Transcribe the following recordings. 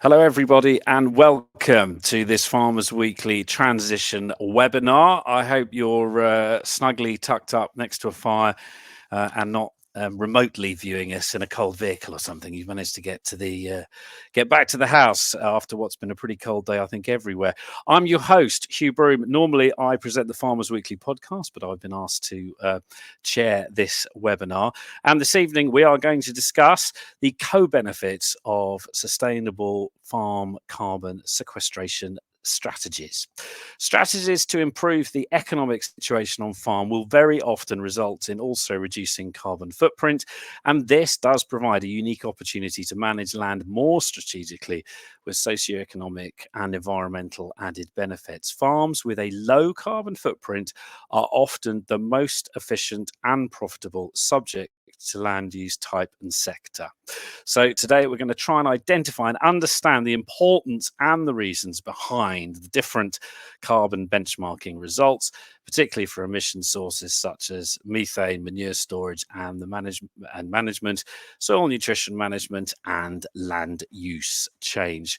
Hello, everybody, and welcome to this Farmers Weekly transition webinar. I hope you're snugly tucked up next to a fire and not remotely viewing us in a cold vehicle or something. You've managed to get back to the house after what's been a pretty cold day, I think, everywhere. I'm your host, Hugh Broom. Normally, I present the Farmers Weekly podcast, but I've been asked to chair this webinar. And this evening, we are going to discuss the co-benefits of sustainable farm carbon sequestration strategies. Strategies to improve the economic situation on farm will very often result in also reducing carbon footprint, and this does provide a unique opportunity to manage land more strategically with socio-economic and environmental added benefits. Farms with a low carbon footprint are often the most efficient and profitable subject to land use type and sector. So today we're going to try and identify and understand the importance and the reasons behind the different carbon benchmarking results, particularly for emission sources such as methane, manure storage, and the management, soil nutrition management, and land use change.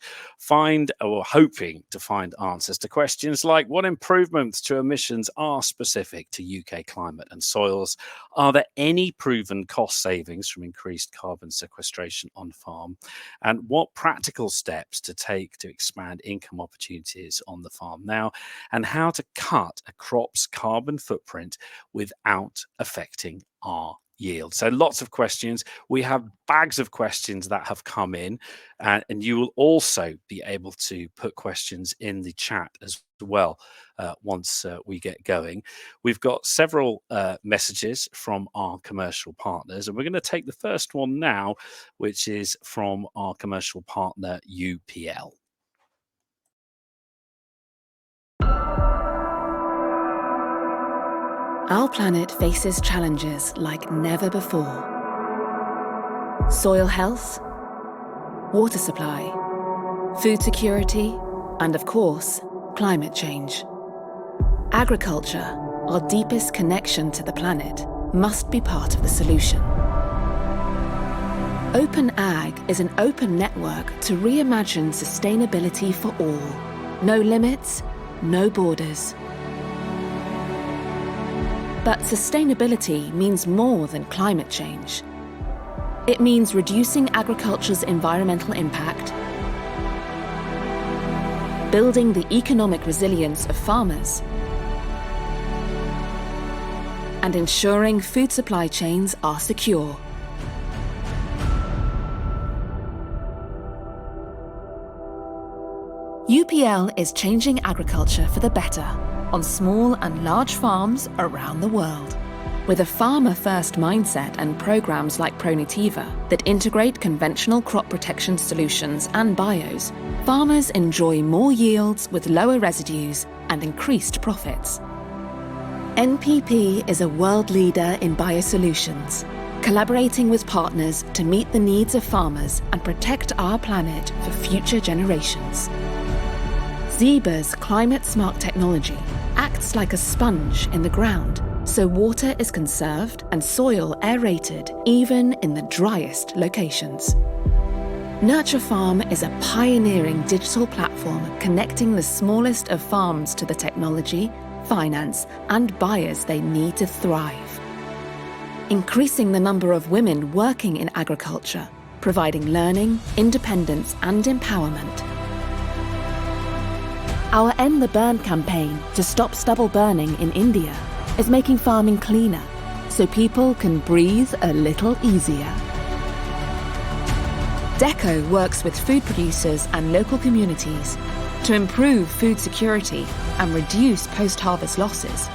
Hoping to find answers to questions like what improvements to emissions are specific to UK climate and soils? Are there any proven cost savings from increased carbon sequestration on farm? And what practical steps to take to expand income opportunities on the farm now? And how to cut a crop's carbon footprint without affecting our yield. So lots of questions. We have bags of questions that have come in, and you will also be able to put questions in the chat as well once we get going. We've got several messages from our commercial partners, and we're going to take the first one now, which is from our commercial partner UPL. Our planet faces challenges like never before. Soil health, water supply, food security, and of course, climate change. Agriculture, our deepest connection to the planet, must be part of the solution. Open Ag is an open network to reimagine sustainability for all. No limits, no borders. But sustainability means more than climate change. It means reducing agriculture's environmental impact, building the economic resilience of farmers, and ensuring food supply chains are secure. UPL is changing agriculture for the better on small and large farms around the world. With a farmer-first mindset and programs like ProNutiva that integrate conventional crop protection solutions and bios, farmers enjoy more yields with lower residues and increased profits. NPP is a world leader in biosolutions, collaborating with partners to meet the needs of farmers and protect our planet for future generations. Zeba's climate-smart technology acts like a sponge in the ground, so water is conserved and soil aerated even in the driest locations. Nurture Farm is a pioneering digital platform connecting the smallest of farms to the technology, finance, and buyers they need to thrive. Increasing the number of women working in agriculture, providing learning, independence, and empowerment. Our End the Burn campaign to stop stubble burning in India is making farming cleaner, so people can breathe a little easier. DECO works with food producers and local communities to improve food security and reduce post-harvest losses,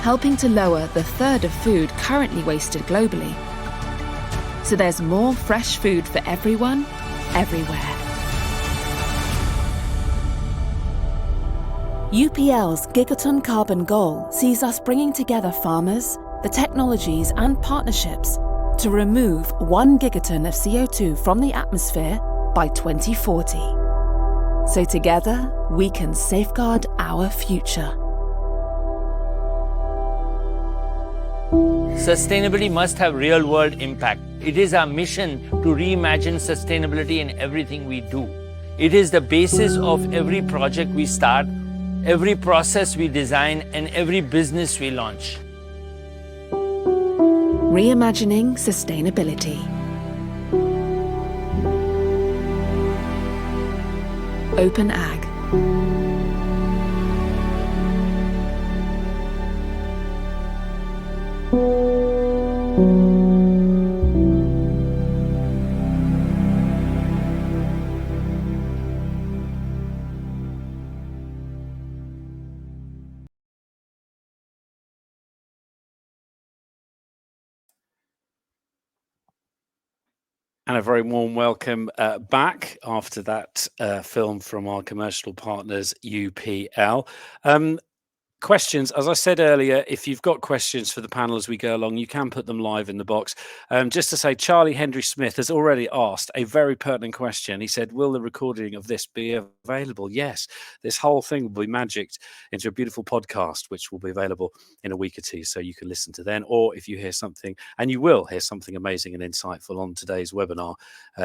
helping to lower the third of food currently wasted globally. So there's more fresh food for everyone, everywhere. UPL's Gigaton Carbon Goal sees us bringing together farmers, the technologies and partnerships to remove 1 gigaton of CO2 from the atmosphere by 2040. So together, we can safeguard our future. Sustainability must have real-world impact. It is our mission to reimagine sustainability in everything we do. It is the basis of every project we start, every process we design, and every business we launch. Reimagining sustainability. Open Ag. And a very warm welcome back after that film from our commercial partners, UPL. Questions, as I said earlier, if you've got questions for the panel as we go along, you can put them live in the box. Just to say, Charlie Henry Smith has already asked a very pertinent question. He said, will the recording of this be available? Yes, this whole thing will be magicked into a beautiful podcast, which will be available in a week or two, so you can listen to then. Or if you hear something, and you will hear something amazing and insightful on today's webinar,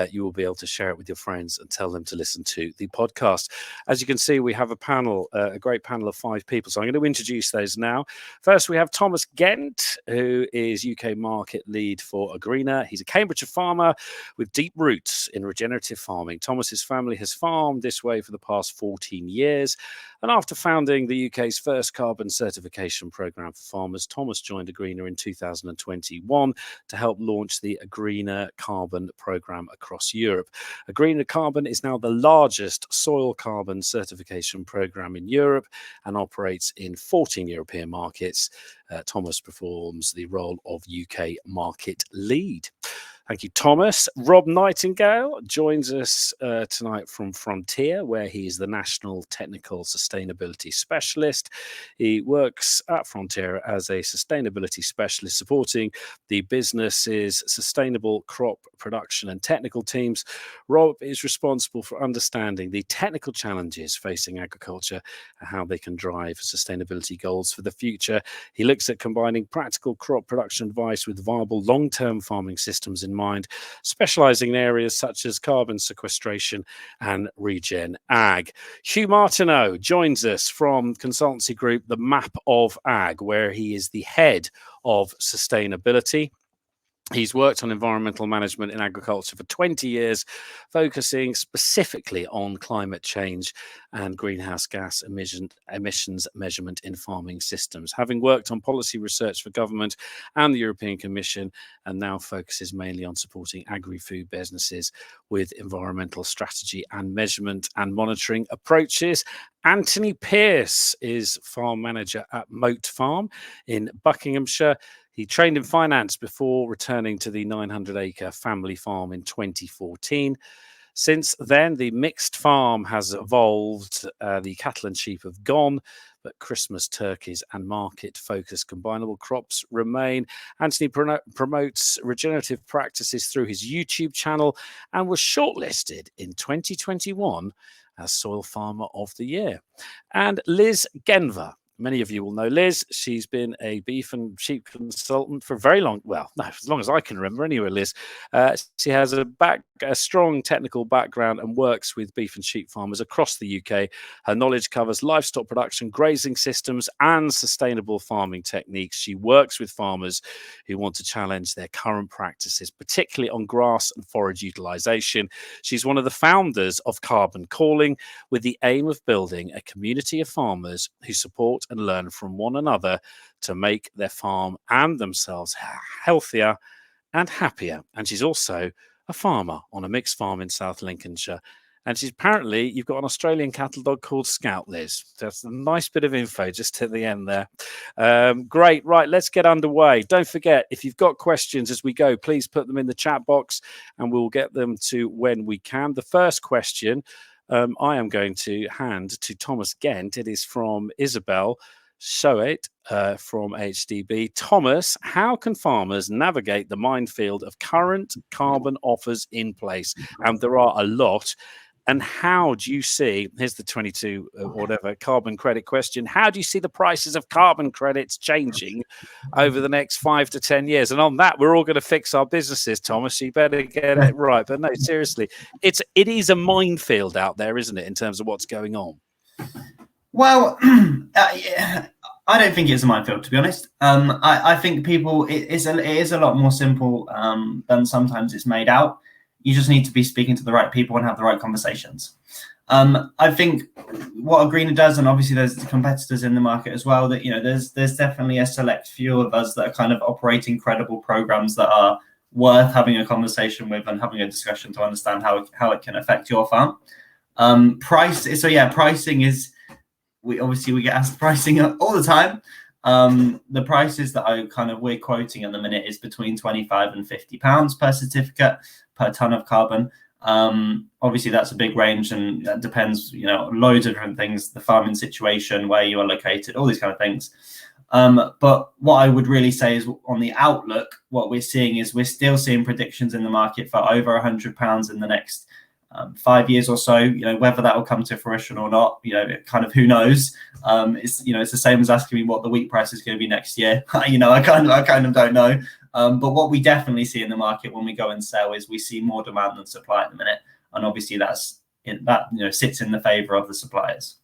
you will be able to share it with your friends and tell them to listen to the podcast. As you can see, we have a panel, a great panel of 5 people. So I'm going to introduce those now. First, we have Thomas Gent, who is UK market lead for Agrina. He's a Cambridgeshire farmer with deep roots in regenerative farming. Thomas's family has farmed this way for the past 14 years. And after founding the UK's first carbon certification programme for farmers, Thomas joined Agrina in 2021 to help launch the Agrina Carbon programme across Europe. Agrina Carbon is now the largest soil carbon certification programme in Europe and operates in 14 European markets. Thomas performs the role of UK market lead. Thank you, Thomas. Rob Nightingale joins us tonight from Frontier, where he is the National Technical Sustainability Specialist. He works at Frontier as a sustainability specialist, supporting the business's sustainable crop production and technical teams. Rob is responsible for understanding the technical challenges facing agriculture and how they can drive sustainability goals for the future. He looks at combining practical crop production advice with viable long-term farming systems in mind, specialising in areas such as carbon sequestration and regen ag. Hugh Martineau joins us from consultancy group The Map of Ag, where he is the head of sustainability. He's worked on environmental management in agriculture for 20 years, focusing specifically on climate change and greenhouse gas emissions measurement in farming systems. Having worked on policy research for government and the European Commission, and now focuses mainly on supporting agri-food businesses with environmental strategy and measurement and monitoring approaches. Anthony Pearce is farm manager at Moat Farm in Buckinghamshire. He trained in finance before returning to the 900-acre family farm in 2014. Since then, the mixed farm has evolved. The cattle and sheep have gone, but Christmas turkeys and market-focused combinable crops remain. Anthony promotes regenerative practices through his YouTube channel and was shortlisted in 2021 as Soil Farmer of the Year. And Liz Genver. Many of you will know Liz. She's been a beef and sheep consultant for very long, well, no, as long as I can remember anyway, Liz. She has a strong technical background and works with beef and sheep farmers across the UK. Her knowledge covers livestock production, grazing systems, and sustainable farming techniques. She works with farmers who want to challenge their current practices, particularly on grass and forage utilisation. She's one of the founders of Carbon Calling, with the aim of building a community of farmers who support and learn from one another to make their farm and themselves healthier and happier. And she's also a farmer on a mixed farm in South Lincolnshire. And she's apparently, you've got an Australian cattle dog called Scout, Liz. That's a nice bit of info just at the end there. Great. Right, let's get underway. Don't forget, if you've got questions as we go, please put them in the chat box and we'll get them to when we can. The first question I am going to hand to Thomas Gent. It is from Isabel Shoet from HDB. Thomas, how can farmers navigate the minefield of current carbon offers in place? And there are a lot. And how do you see, here's the 22 whatever carbon credit question, how do you see the prices of carbon credits changing over the next 5 to 10 years? And on that, we're all going to fix our businesses, Thomas, so you better get it right. But no, seriously, it is a minefield out there, isn't it, in terms of what's going on? Well, I don't think it's a minefield, to be honest. I think it is a lot more simple than sometimes it's made out. You just need to be speaking to the right people and have the right conversations. I think what a greener does, and obviously there's the competitors in the market as well, that, there's definitely a select few of us that are kind of operating credible programs that are worth having a conversation with and having a discussion to understand how it can affect your farm. Pricing is, we get asked pricing all the time. The prices that we're quoting at the minute is between £25 and £50 per certificate per ton of carbon. Obviously that's a big range, and that depends, loads of different things, the farming situation, where you are located, all these kind of things. But what I would really say is, on the outlook, what we're seeing is we're still seeing predictions in the market for over £100 in the next 5 years or so. Whether that will come to fruition or not, who knows. It's the same as asking me what the wheat price is going to be next year. I kind of don't know. But what we definitely see in the market when we go and sell is we see more demand than supply at the minute, and obviously that sits in the favour of the suppliers.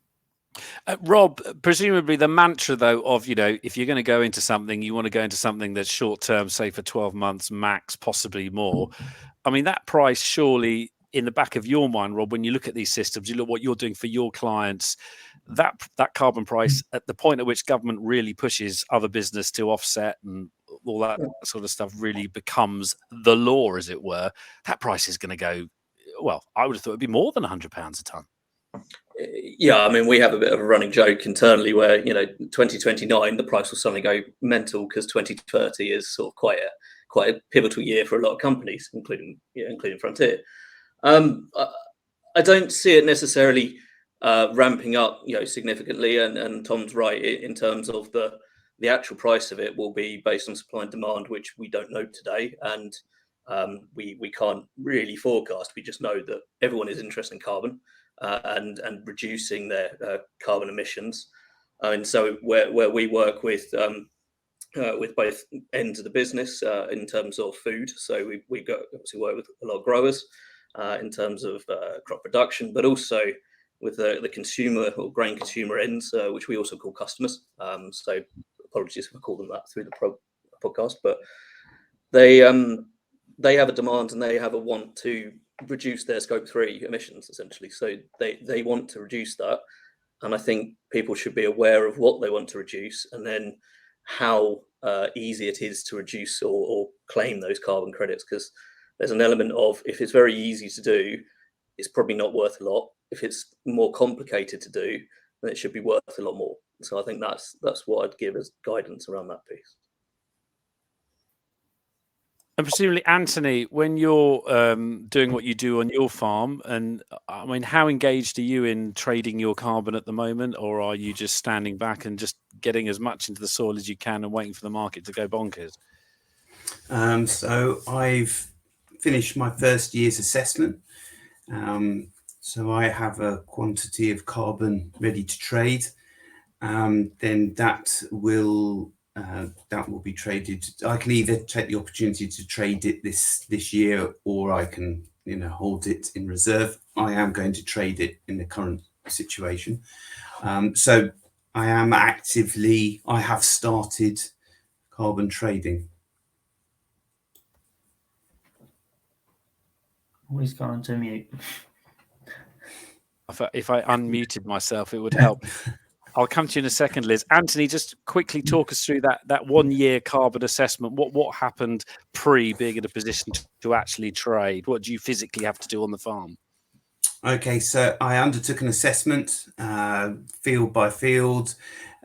Rob, presumably the mantra though of, if you're going to go into something, you want to go into something that's short term, say for 12 months max, possibly more. I mean, that price surely, in the back of your mind, Rob, when you look at these systems, you look what you're doing for your clients, that carbon price at the point at which government really pushes other business to offset and all that sort of stuff really becomes the law, as it were, that price is going to go, well, I would have thought it'd be more than £100 a tonne. Yeah, I mean, we have a bit of a running joke internally where, 2029, the price will suddenly go mental because 2030 is sort of quite a pivotal year for a lot of companies, including Frontier. I don't see it necessarily ramping up, significantly, and Tom's right in terms of the actual price of it will be based on supply and demand, which we don't know today, and we can't really forecast. We just know that everyone is interested in carbon and reducing their carbon emissions, and so where we work with both ends of the business in terms of food. So we obviously work with a lot of growers in terms of crop production, but also with the consumer or grain consumer ends, which we also call customers. So apologies if I call them that through the podcast, but they have a demand and they have a want to reduce their scope 3 emissions, essentially. So they want to reduce that, and I think people should be aware of what they want to reduce and then how easy it is to reduce or claim those carbon credits, because there's an element of, if it's very easy to do, it's probably not worth a lot. If it's more complicated to do, then it should be worth a lot more. So I think that's what I'd give as guidance around that piece. And presumably, Anthony, when you're doing what you do on your farm, and I mean, how engaged are you in trading your carbon at the moment, or are you just standing back and just getting as much into the soil as you can and waiting for the market to go bonkers? So I've finished my first year's assessment. So I have a quantity of carbon ready to trade. Then that will be traded. I can either take the opportunity to trade it this year, or I can hold it in reserve. I am going to trade it in the current situation. So I have started carbon trading. Always gone to mute. If I unmuted myself, it would help. I'll come to you in a second, Liz. Anthony, just quickly talk us through that 1 year carbon assessment. What happened pre being in a position to actually trade? What do you physically have to do on the farm? Okay, so I undertook an assessment, field by field.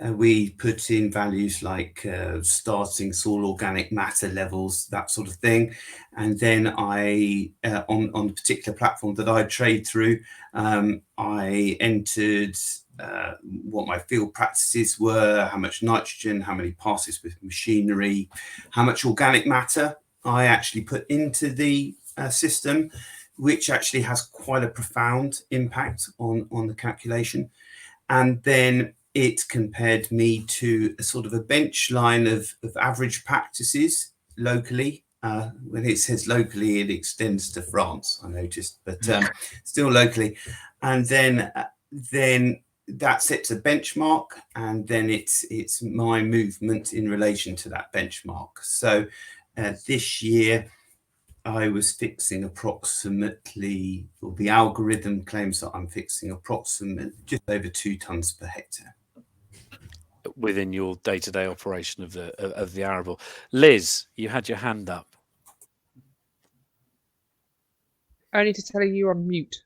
We put in values like starting soil organic matter levels, that sort of thing. And then I, on the particular platform that I trade through, I entered what my field practices were, how much nitrogen, how many passes with machinery, how much organic matter I actually put into the system, which actually has quite a profound impact on the calculation. And then it compared me to a sort of a bench line of average practices locally. When it says locally, it extends to France, I noticed, but still locally. And then that sets a benchmark, and then it's my movement in relation to that benchmark. So this year I was fixing approximately, or the algorithm claims that I'm fixing approximately just over 2 tons per hectare within your day-to-day operation of the arable. Liz, you had your hand up. Only to tell you you're on mute.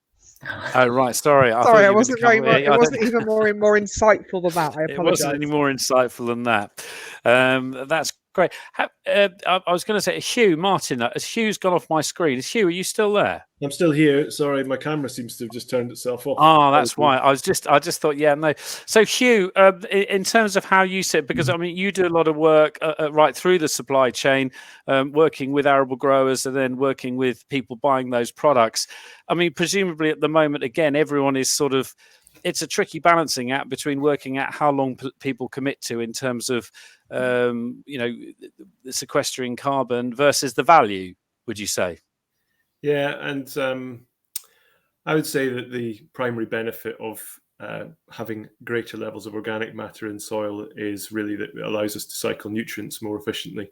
Oh right, sorry. Sorry, I wasn't very much. It wasn't even more insightful than that. I apologise. It wasn't any more insightful than that. That's great. I was going to say, Hugh Martin. Hugh's gone off my screen. Hugh, are you still there? I'm still here. Sorry, my camera seems to have just turned itself off. Oh, that's why. I just thought, yeah, no. So, Hugh, in terms of how you sit, because I mean, you do a lot of work right through the supply chain, working with arable growers and then working with people buying those products. I mean, presumably at the moment, again, everyone is sort of. It's a tricky balancing act between working out how long people commit to in terms of, sequestering carbon versus the value. Would you say? Yeah, and I would say that the primary benefit of having greater levels of organic matter in soil is really that it allows us to cycle nutrients more efficiently.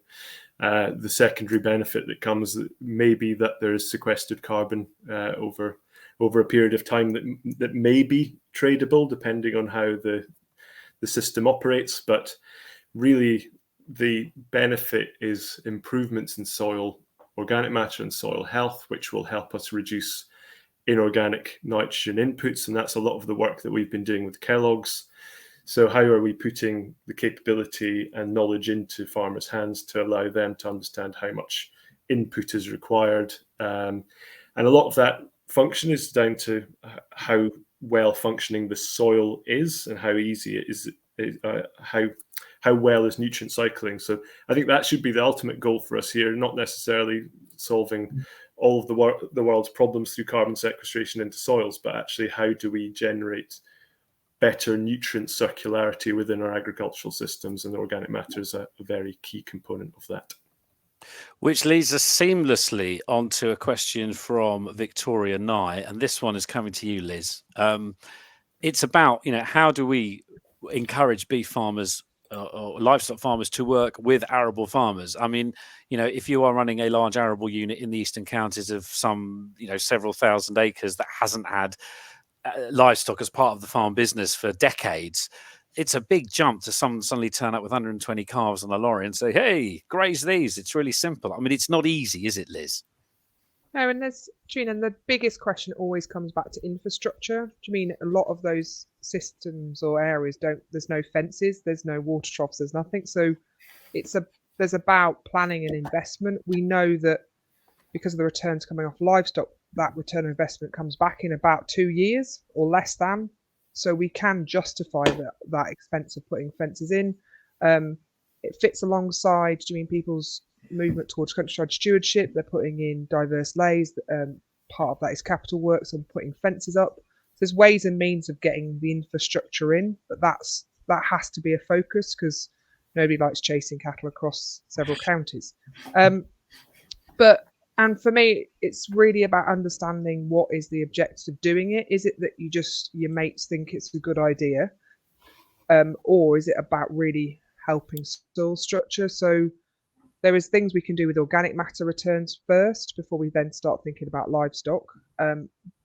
The secondary benefit that comes may be that there is sequestered carbon over a period of time that may be tradable depending on how the system operates, but really the benefit is improvements in soil organic matter and soil health, which will help us reduce inorganic nitrogen inputs, and that's a lot of the work that we've been doing with Kellogg's. So how are we putting the capability and knowledge into farmers' hands to allow them to understand how much input is required? And a lot of that function is down to how well functioning the soil is and how easy it is, how well is nutrient cycling. So I think that should be the ultimate goal for us here, not necessarily solving all of the world's problems through carbon sequestration into soils, but actually how do we generate better nutrient circularity within our agricultural systems, and organic matter is a very key component of that. Which leads us seamlessly onto a question from Victoria Nye, and this one is coming to you, Liz. It's about, how do we encourage beef farmers or livestock farmers to work with arable farmers? I mean, if you are running a large arable unit in the eastern counties of some, several thousand acres that hasn't had livestock as part of the farm business for decades, it's a big jump to someone suddenly turn up with 120 calves on a lorry and say, hey, graze these. It's really simple. I mean, it's not easy, is it, Liz? No, and the biggest question always comes back to infrastructure. Do you mean a lot of those systems or areas there's no fences, there's no water troughs, there's nothing. So there's about planning and investment. We know that because of the returns coming off livestock, that return on investment comes back in about 2 years or less than. So we can justify that expense of putting fences in. It fits alongside, do you mean people's movement towards countryside stewardship? They're putting in diverse lays. Part of that is capital works and putting fences up. There's ways and means of getting the infrastructure in, but that has to be a focus because nobody likes chasing cattle across several counties. And for me, it's really about understanding what is the objective of doing it. Is it that your mates think it's a good idea? Or is it about really helping soil structure? So there is things we can do with organic matter returns first before we then start thinking about livestock.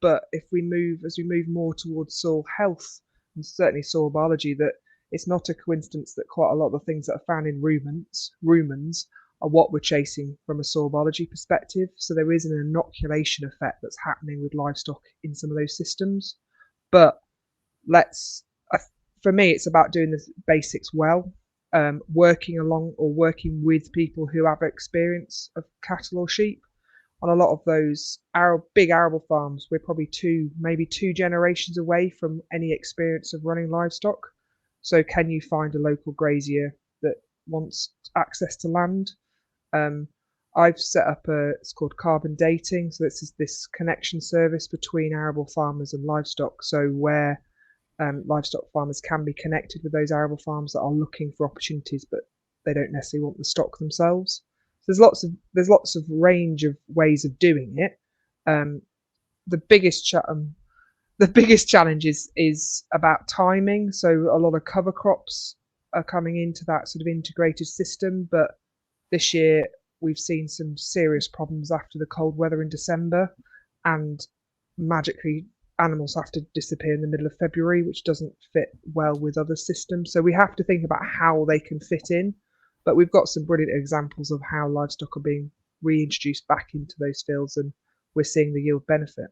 But as we move more towards soil health and certainly soil biology, that it's not a coincidence that quite a lot of the things that are found in rumens are what we're chasing from a soil biology perspective. So there is an inoculation effect that's happening with livestock in some of those systems. But for me, it's about doing the basics well, working with people who have experience of cattle or sheep. On a lot of those big arable farms, we're probably maybe two generations away from any experience of running livestock. So can you find a local grazier that wants access to land? I've set up it's called carbon dating. So this connection service between arable farmers and livestock. So where livestock farmers can be connected with those arable farms that are looking for opportunities, but they don't necessarily want the stock themselves. So there's lots of range of ways of doing it. The biggest challenge is about timing. So a lot of cover crops are coming into that sort of integrated system, but this year we've seen some serious problems after the cold weather in December, and magically animals have to disappear in the middle of February, which doesn't fit well with other systems. So we have to think about how they can fit in, but we've got some brilliant examples of how livestock are being reintroduced back into those fields, and we're seeing the yield benefit.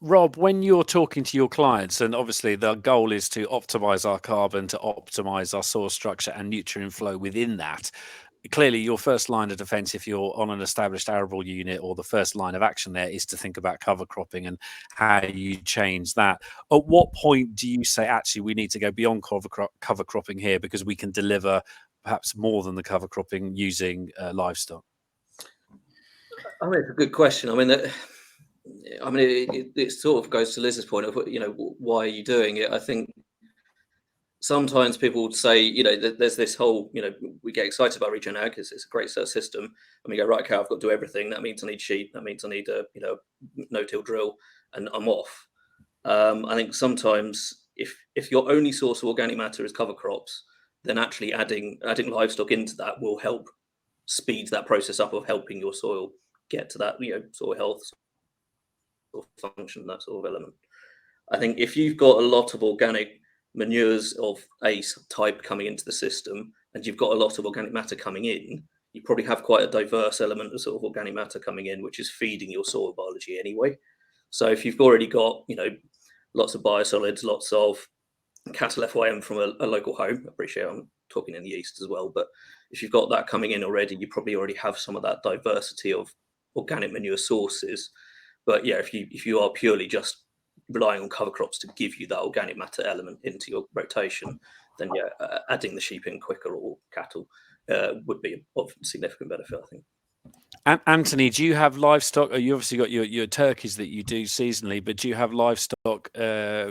Rob, when you're talking to your clients, and obviously the goal is to optimize our carbon, to optimize our soil structure and nutrient flow within that, clearly your first line of defense, if you're on an established arable unit, or the first line of action there, is to think about cover cropping and how you change that. At what point do you say, actually, we need to go beyond cover cropping here because we can deliver perhaps more than the cover cropping using livestock? I mean, it's a good question. It sort of goes to Liz's point of, why are you doing it? I think sometimes people would say, there's this whole, we get excited about Regenerative because it's a great system, and we go, right, okay, I've got to do everything. That means I need sheep. That means I need a, no-till drill, and I'm off. I think sometimes if your only source of organic matter is cover crops, then actually adding livestock into that will help speed that process up of helping your soil get to that, soil health or function, that sort of element. I think if you've got a lot of organic manures of a type coming into the system, and you've got a lot of organic matter coming in, you probably have quite a diverse element of sort of organic matter coming in, which is feeding your soil biology anyway. So if you've already got, lots of biosolids, lots of cattle FYM from a local home, I appreciate I'm talking in the east as well, but if you've got that coming in already, you probably already have some of that diversity of organic manure sources. But yeah, if you are purely just relying on cover crops to give you that organic matter element into your rotation, then adding the sheep in quicker, or cattle, would be of significant benefit, I think. And Anthony, do you have livestock? You obviously got your turkeys that you do seasonally, but do you have livestock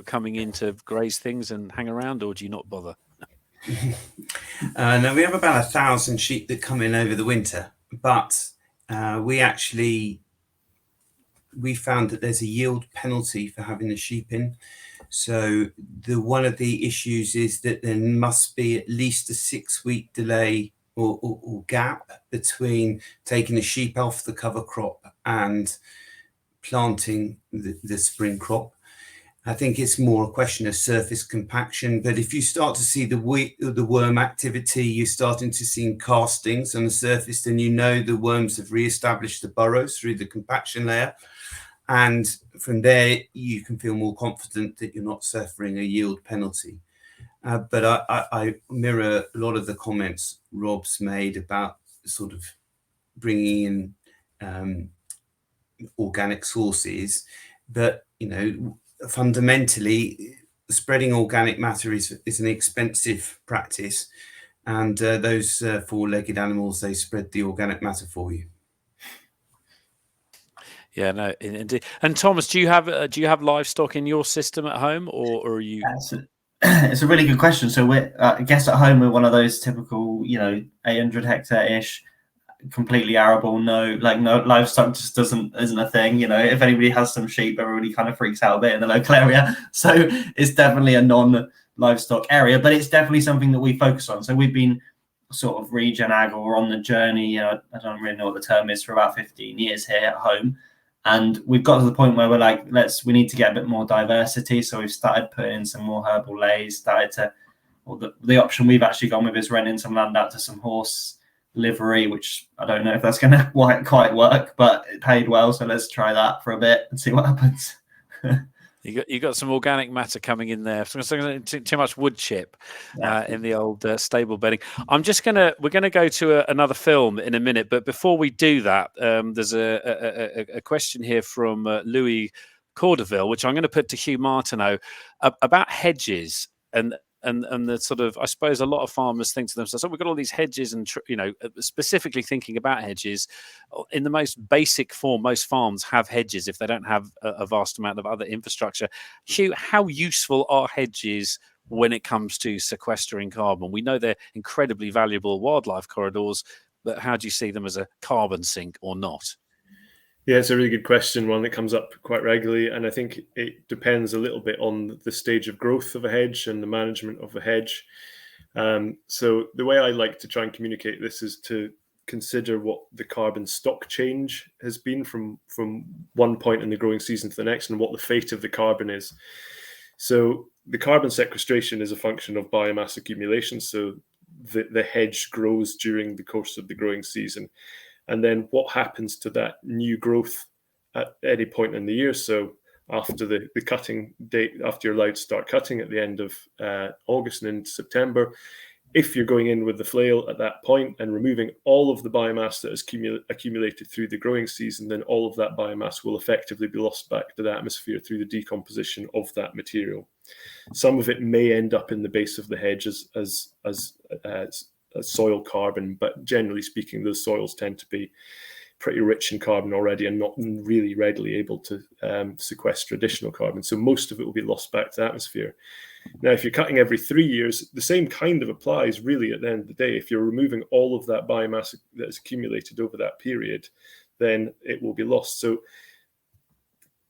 coming in to graze things and hang around, or do you not bother? No, we have about 1,000 sheep that come in over the winter, but we found that there's a yield penalty for having the sheep in. So one of the issues is that there must be at least a 6-week delay or gap between taking the sheep off the cover crop and planting the spring crop. I think it's more a question of surface compaction, but if you start to see the worm activity, you're starting to see castings on the surface, then the worms have re-established the burrows through the compaction layer. And from there, you can feel more confident that you're not suffering a yield penalty. But I mirror a lot of the comments Rob's made about sort of bringing in organic sources. But, fundamentally, spreading organic matter is an expensive practice. And those four-legged animals, they spread the organic matter for you. Yeah, no, indeed. And Thomas, do you have livestock in your system at home, or are you? It's a really good question. So I guess at home we're one of those typical, 800 hectare-ish, completely arable. No livestock just isn't a thing. If anybody has some sheep, everybody kind of freaks out a bit in the local area. So it's definitely a non-livestock area, but it's definitely something that we focus on. So we've been sort of regen ag, or on the journey. I don't really know what the term is, for about 15 years here at home. And we've got to the point where we're like, we need to get a bit more diversity. So we've started putting in some more herbal lays, the option we've actually gone with is renting some land out to some horse livery, which I don't know if that's going to quite work, but it paid well. So let's try that for a bit and see what happens. You got some organic matter coming in there. Too much wood chip in the old stable bedding. We're gonna go to another film in a minute, but before we do that, there's a question here from Louis Cordeville, which I'm going to put to Hugh Martineau about hedges. And and the sort of, I suppose a lot of farmers think to themselves, so we've got all these hedges and, specifically thinking about hedges in the most basic form, most farms have hedges if they don't have a vast amount of other infrastructure. Hugh, how useful are hedges when it comes to sequestering carbon? We know they're incredibly valuable wildlife corridors, but how do you see them as a carbon sink or not? Yeah, it's a really good question, one that comes up quite regularly. And I think it depends a little bit on the stage of growth of a hedge and the management of a hedge. So the way I like to try and communicate this is to consider what the carbon stock change has been from one point in the growing season to the next, and what the fate of the carbon is. So the carbon sequestration is a function of biomass accumulation. So the hedge grows during the course of the growing season. And then what happens to that new growth at any point in the year? So after the cutting date, after you're allowed to start cutting at the end of August and into September, if you're going in with the flail at that point and removing all of the biomass that has accumulated through the growing season, then all of that biomass will effectively be lost back to the atmosphere through the decomposition of that material. Some of it may end up in the base of the hedge as soil carbon, but generally speaking, those soils tend to be pretty rich in carbon already and not really readily able to sequester additional carbon. So most of it will be lost back to the atmosphere. Now, if you're cutting every 3 years, the same kind of applies really at the end of the day. If you're removing all of that biomass that is accumulated over that period, then it will be lost. So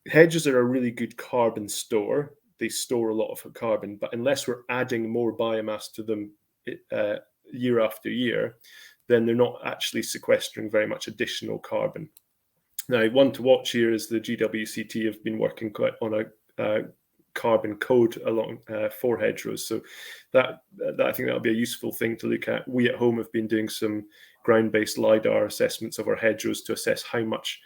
hedges are a really good carbon store. They store a lot of carbon, but unless we're adding more biomass to them year after year, then they're not actually sequestering very much additional carbon. Now, one to watch here is the GWCT have been working quite on a carbon code along for hedgerows. So that I think that'll be a useful thing to look at. We at home have been doing some ground-based LiDAR assessments of our hedgerows to assess how much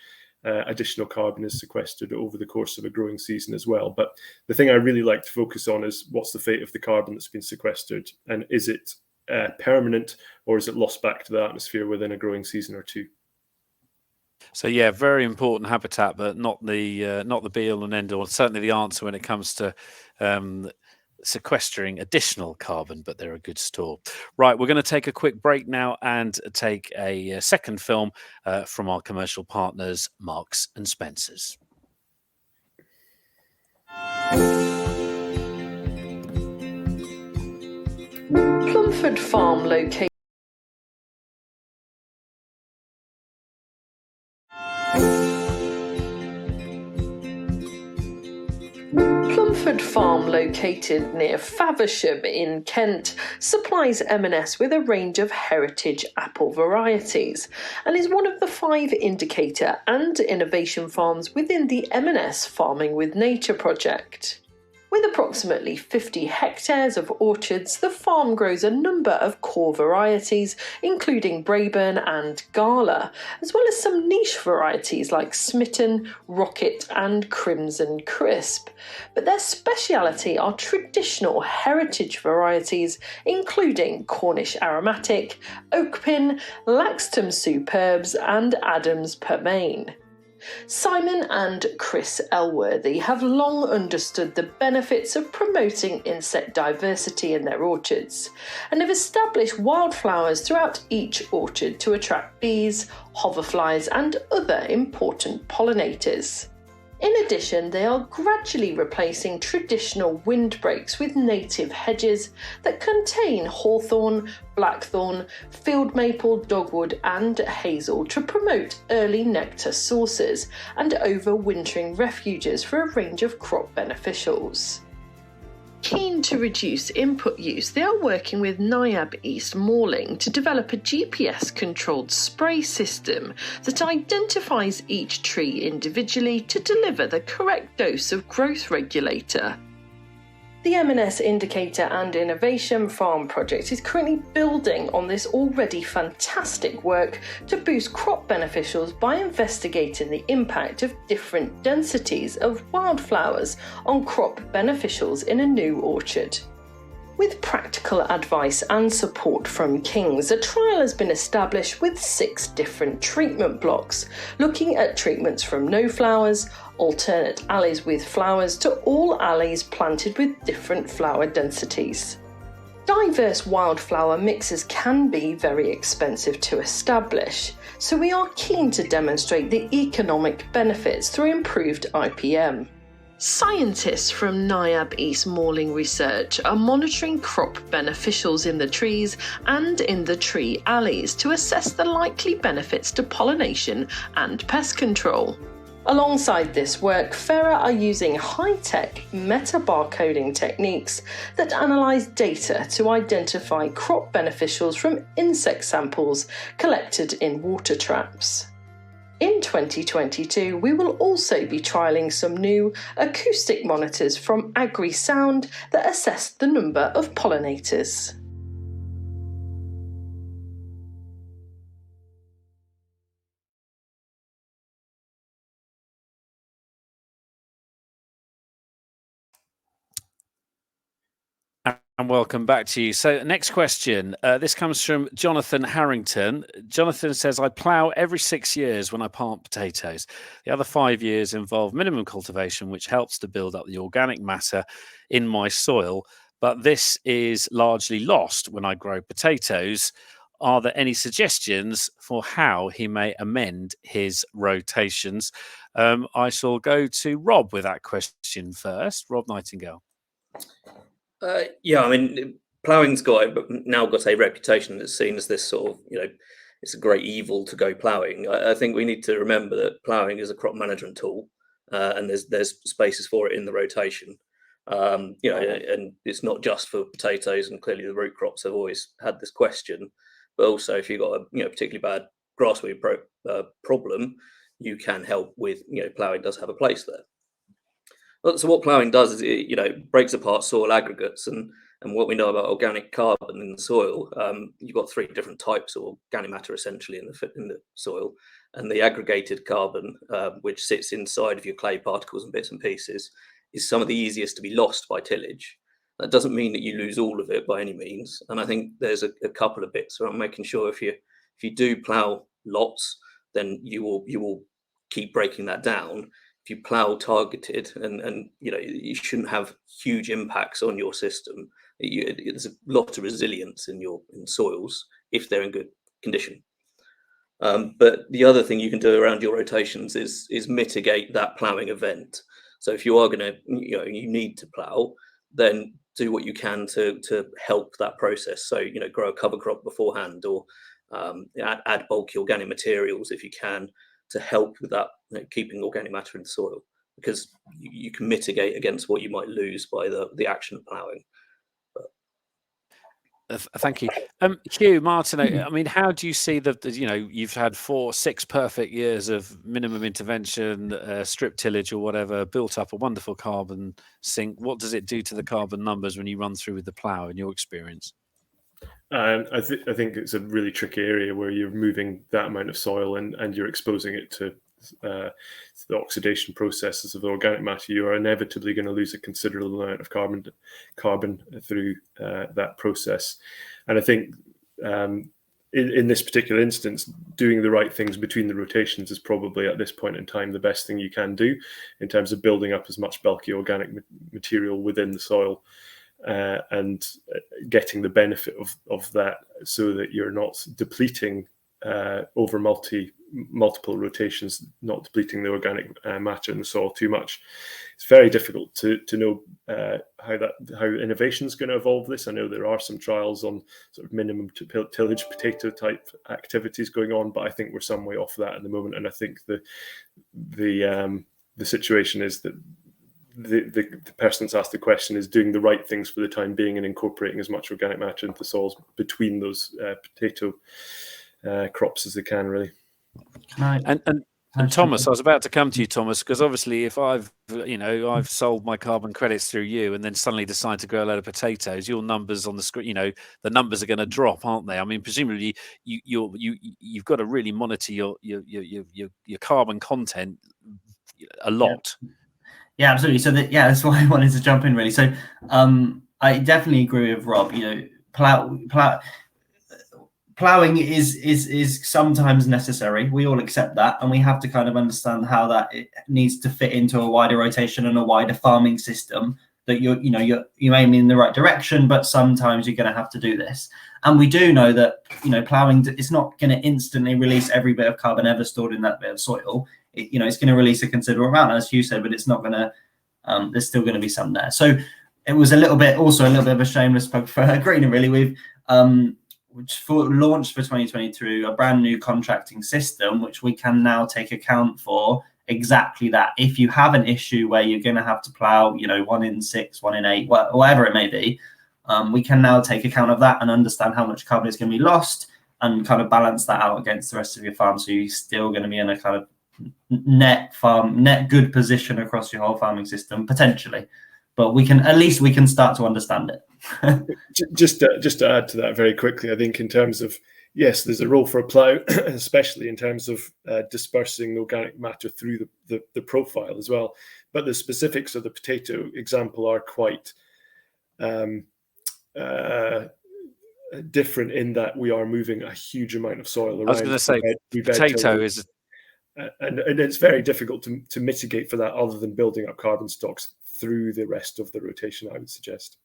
additional carbon is sequestered over the course of a growing season as well. But the thing I really like to focus on is what's the fate of the carbon that's been sequestered, and is it permanent, or is it lost back to the atmosphere within a growing season or two? So yeah, very important habitat, but not the be all and end all. Certainly the answer when it comes to sequestering additional carbon, but they're a good store. Right, we're going to take a quick break now and take a second film from our commercial partners, Marks and Spencers. Plumford Farm located near Faversham in Kent supplies M&S with a range of heritage apple varieties and is one of the 5 indicator and innovation farms within the M&S Farming with Nature project. With approximately 50 hectares of orchards, the farm grows a number of core varieties, including Braeburn and Gala, as well as some niche varieties like Smitten, Rocket and Crimson Crisp. But their speciality are traditional heritage varieties, including Cornish Aromatic, Oakpin, Laxton Superbs and Adams Permain. Simon and Chris Elworthy have long understood the benefits of promoting insect diversity in their orchards and have established wildflowers throughout each orchard to attract bees, hoverflies and other important pollinators. In addition, they are gradually replacing traditional windbreaks with native hedges that contain hawthorn, blackthorn, field maple, dogwood and hazel to promote early nectar sources and overwintering refuges for a range of crop beneficials. Keen to reduce input use, they are working with NIAB East Malling to develop a GPS-controlled spray system that identifies each tree individually to deliver the correct dose of growth regulator. The M&S Indicator and Innovation Farm project is currently building on this already fantastic work to boost crop beneficials by investigating the impact of different densities of wildflowers on crop beneficials in a new orchard. With practical advice and support from Kings, a trial has been established with 6 different treatment blocks, looking at treatments from no flowers, alternate alleys with flowers to all alleys planted with different flower densities. Diverse wildflower mixes can be very expensive to establish, so we are keen to demonstrate the economic benefits through improved IPM. Scientists from NIAB East Malling Research are monitoring crop beneficials in the trees and in the tree alleys to assess the likely benefits to pollination and pest control. Alongside this work, FERA are using high-tech meta-barcoding techniques that analyse data to identify crop beneficials from insect samples collected in water traps. In 2022, we will also be trialling some new acoustic monitors from AgriSound that assess the number of pollinators. And welcome back to you. So next question, this comes from Jonathan Harrington. Jonathan says, I plough every 6 years when I plant potatoes. The other 5 years involve minimum cultivation, which helps to build up the organic matter in my soil. But this is largely lost when I grow potatoes. Are there any suggestions for how he may amend his rotations? I shall go to Rob with that question first. Rob Nightingale. Yeah, I mean, ploughing's now got a reputation that's seen as this sort of, it's a great evil to go ploughing. I think we need to remember that ploughing is a crop management tool, and there's spaces for it in the rotation. And it's not just for potatoes, and clearly the root crops have always had this question. But also, if you've got a particularly bad grassweed problem, you can help with ploughing does have a place there. So what ploughing does is it breaks apart soil aggregates, and what we know about organic carbon in the soil, you've got 3 different types of organic matter essentially in the soil, and the aggregated carbon, which sits inside of your clay particles and bits and pieces, is some of the easiest to be lost by tillage. That doesn't mean that you lose all of it by any means, and I think there's a couple of bits around making sure if you do plough lots, then you will keep breaking that down. If you plough targeted, and you shouldn't have huge impacts on your system. There's a lot of resilience in soils if they're in good condition. But the other thing you can do around your rotations is mitigate that ploughing event. So if you are going to, you need to plough, then do what you can to help that process. So grow a cover crop beforehand, or add bulky organic materials if you can, to help with that, keeping organic matter in the soil, because you can mitigate against what you might lose by the action of ploughing. Thank you. Hugh, Martin, I mean, how do you see you've had 6 perfect years of minimum intervention, strip tillage or whatever, built up a wonderful carbon sink. What does it do to the carbon numbers when you run through with the plough in your experience? I think it's a really tricky area where you're moving that amount of soil and you're exposing it to the oxidation processes of the organic matter. You are inevitably going to lose a considerable amount of carbon through that process. And I think in this particular instance, doing the right things between the rotations is probably at this point in time the best thing you can do in terms of building up as much bulky organic material within the soil. And getting the benefit of that, so that you're not depleting over multiple rotations, not depleting the organic matter in the soil too much. It's very difficult to know how innovation is going to evolve this. I know there are some trials on sort of minimum tillage potato type activities going on, but I think we're some way off that at the moment. And I think the situation is that the person that's asked the question is doing the right things for the time being and incorporating as much organic matter into the soils between those potato crops as they can, really. And Thomas, I was about to come to you, Thomas, because obviously if I've sold my carbon credits through you and then suddenly decide to grow a load of potatoes, your numbers on the screen, the numbers are going to drop, aren't they? I mean, presumably you've got to really monitor your carbon content a lot. Yeah, absolutely. So that's why I wanted to jump in, really. So I definitely agree with Rob. Plowing is sometimes necessary. We all accept that, and we have to kind of understand how that it needs to fit into a wider rotation and a wider farming system that you're aiming in the right direction, but sometimes you're going to have to do this. And we do know that ploughing is not going to instantly release every bit of carbon ever stored in that bit of soil. It's going to release a considerable amount, as you said, but it's not going to. There's still going to be some there. So it was a little bit of a shameless plug for Greener, really. We've launched for 2023 a brand new contracting system, which we can now take account for exactly that. If you have an issue where you're going to have to plow, 1 in 6, 1 in 8, whatever it may be, we can now take account of that and understand how much carbon is going to be lost and kind of balance that out against the rest of your farm. So you're still going to be in a kind of net good position across your whole farming system potentially, but we can start to understand it. just to add to that very quickly, I think in terms of, yes, there's a role for a plough, especially in terms of dispersing organic matter through the profile as well. But the specifics of the potato example are quite different in that we are moving a huge amount of soil around. I was going to say, potato is... And it's very difficult to mitigate for that other than building up carbon stocks through the rest of the rotation, I would suggest.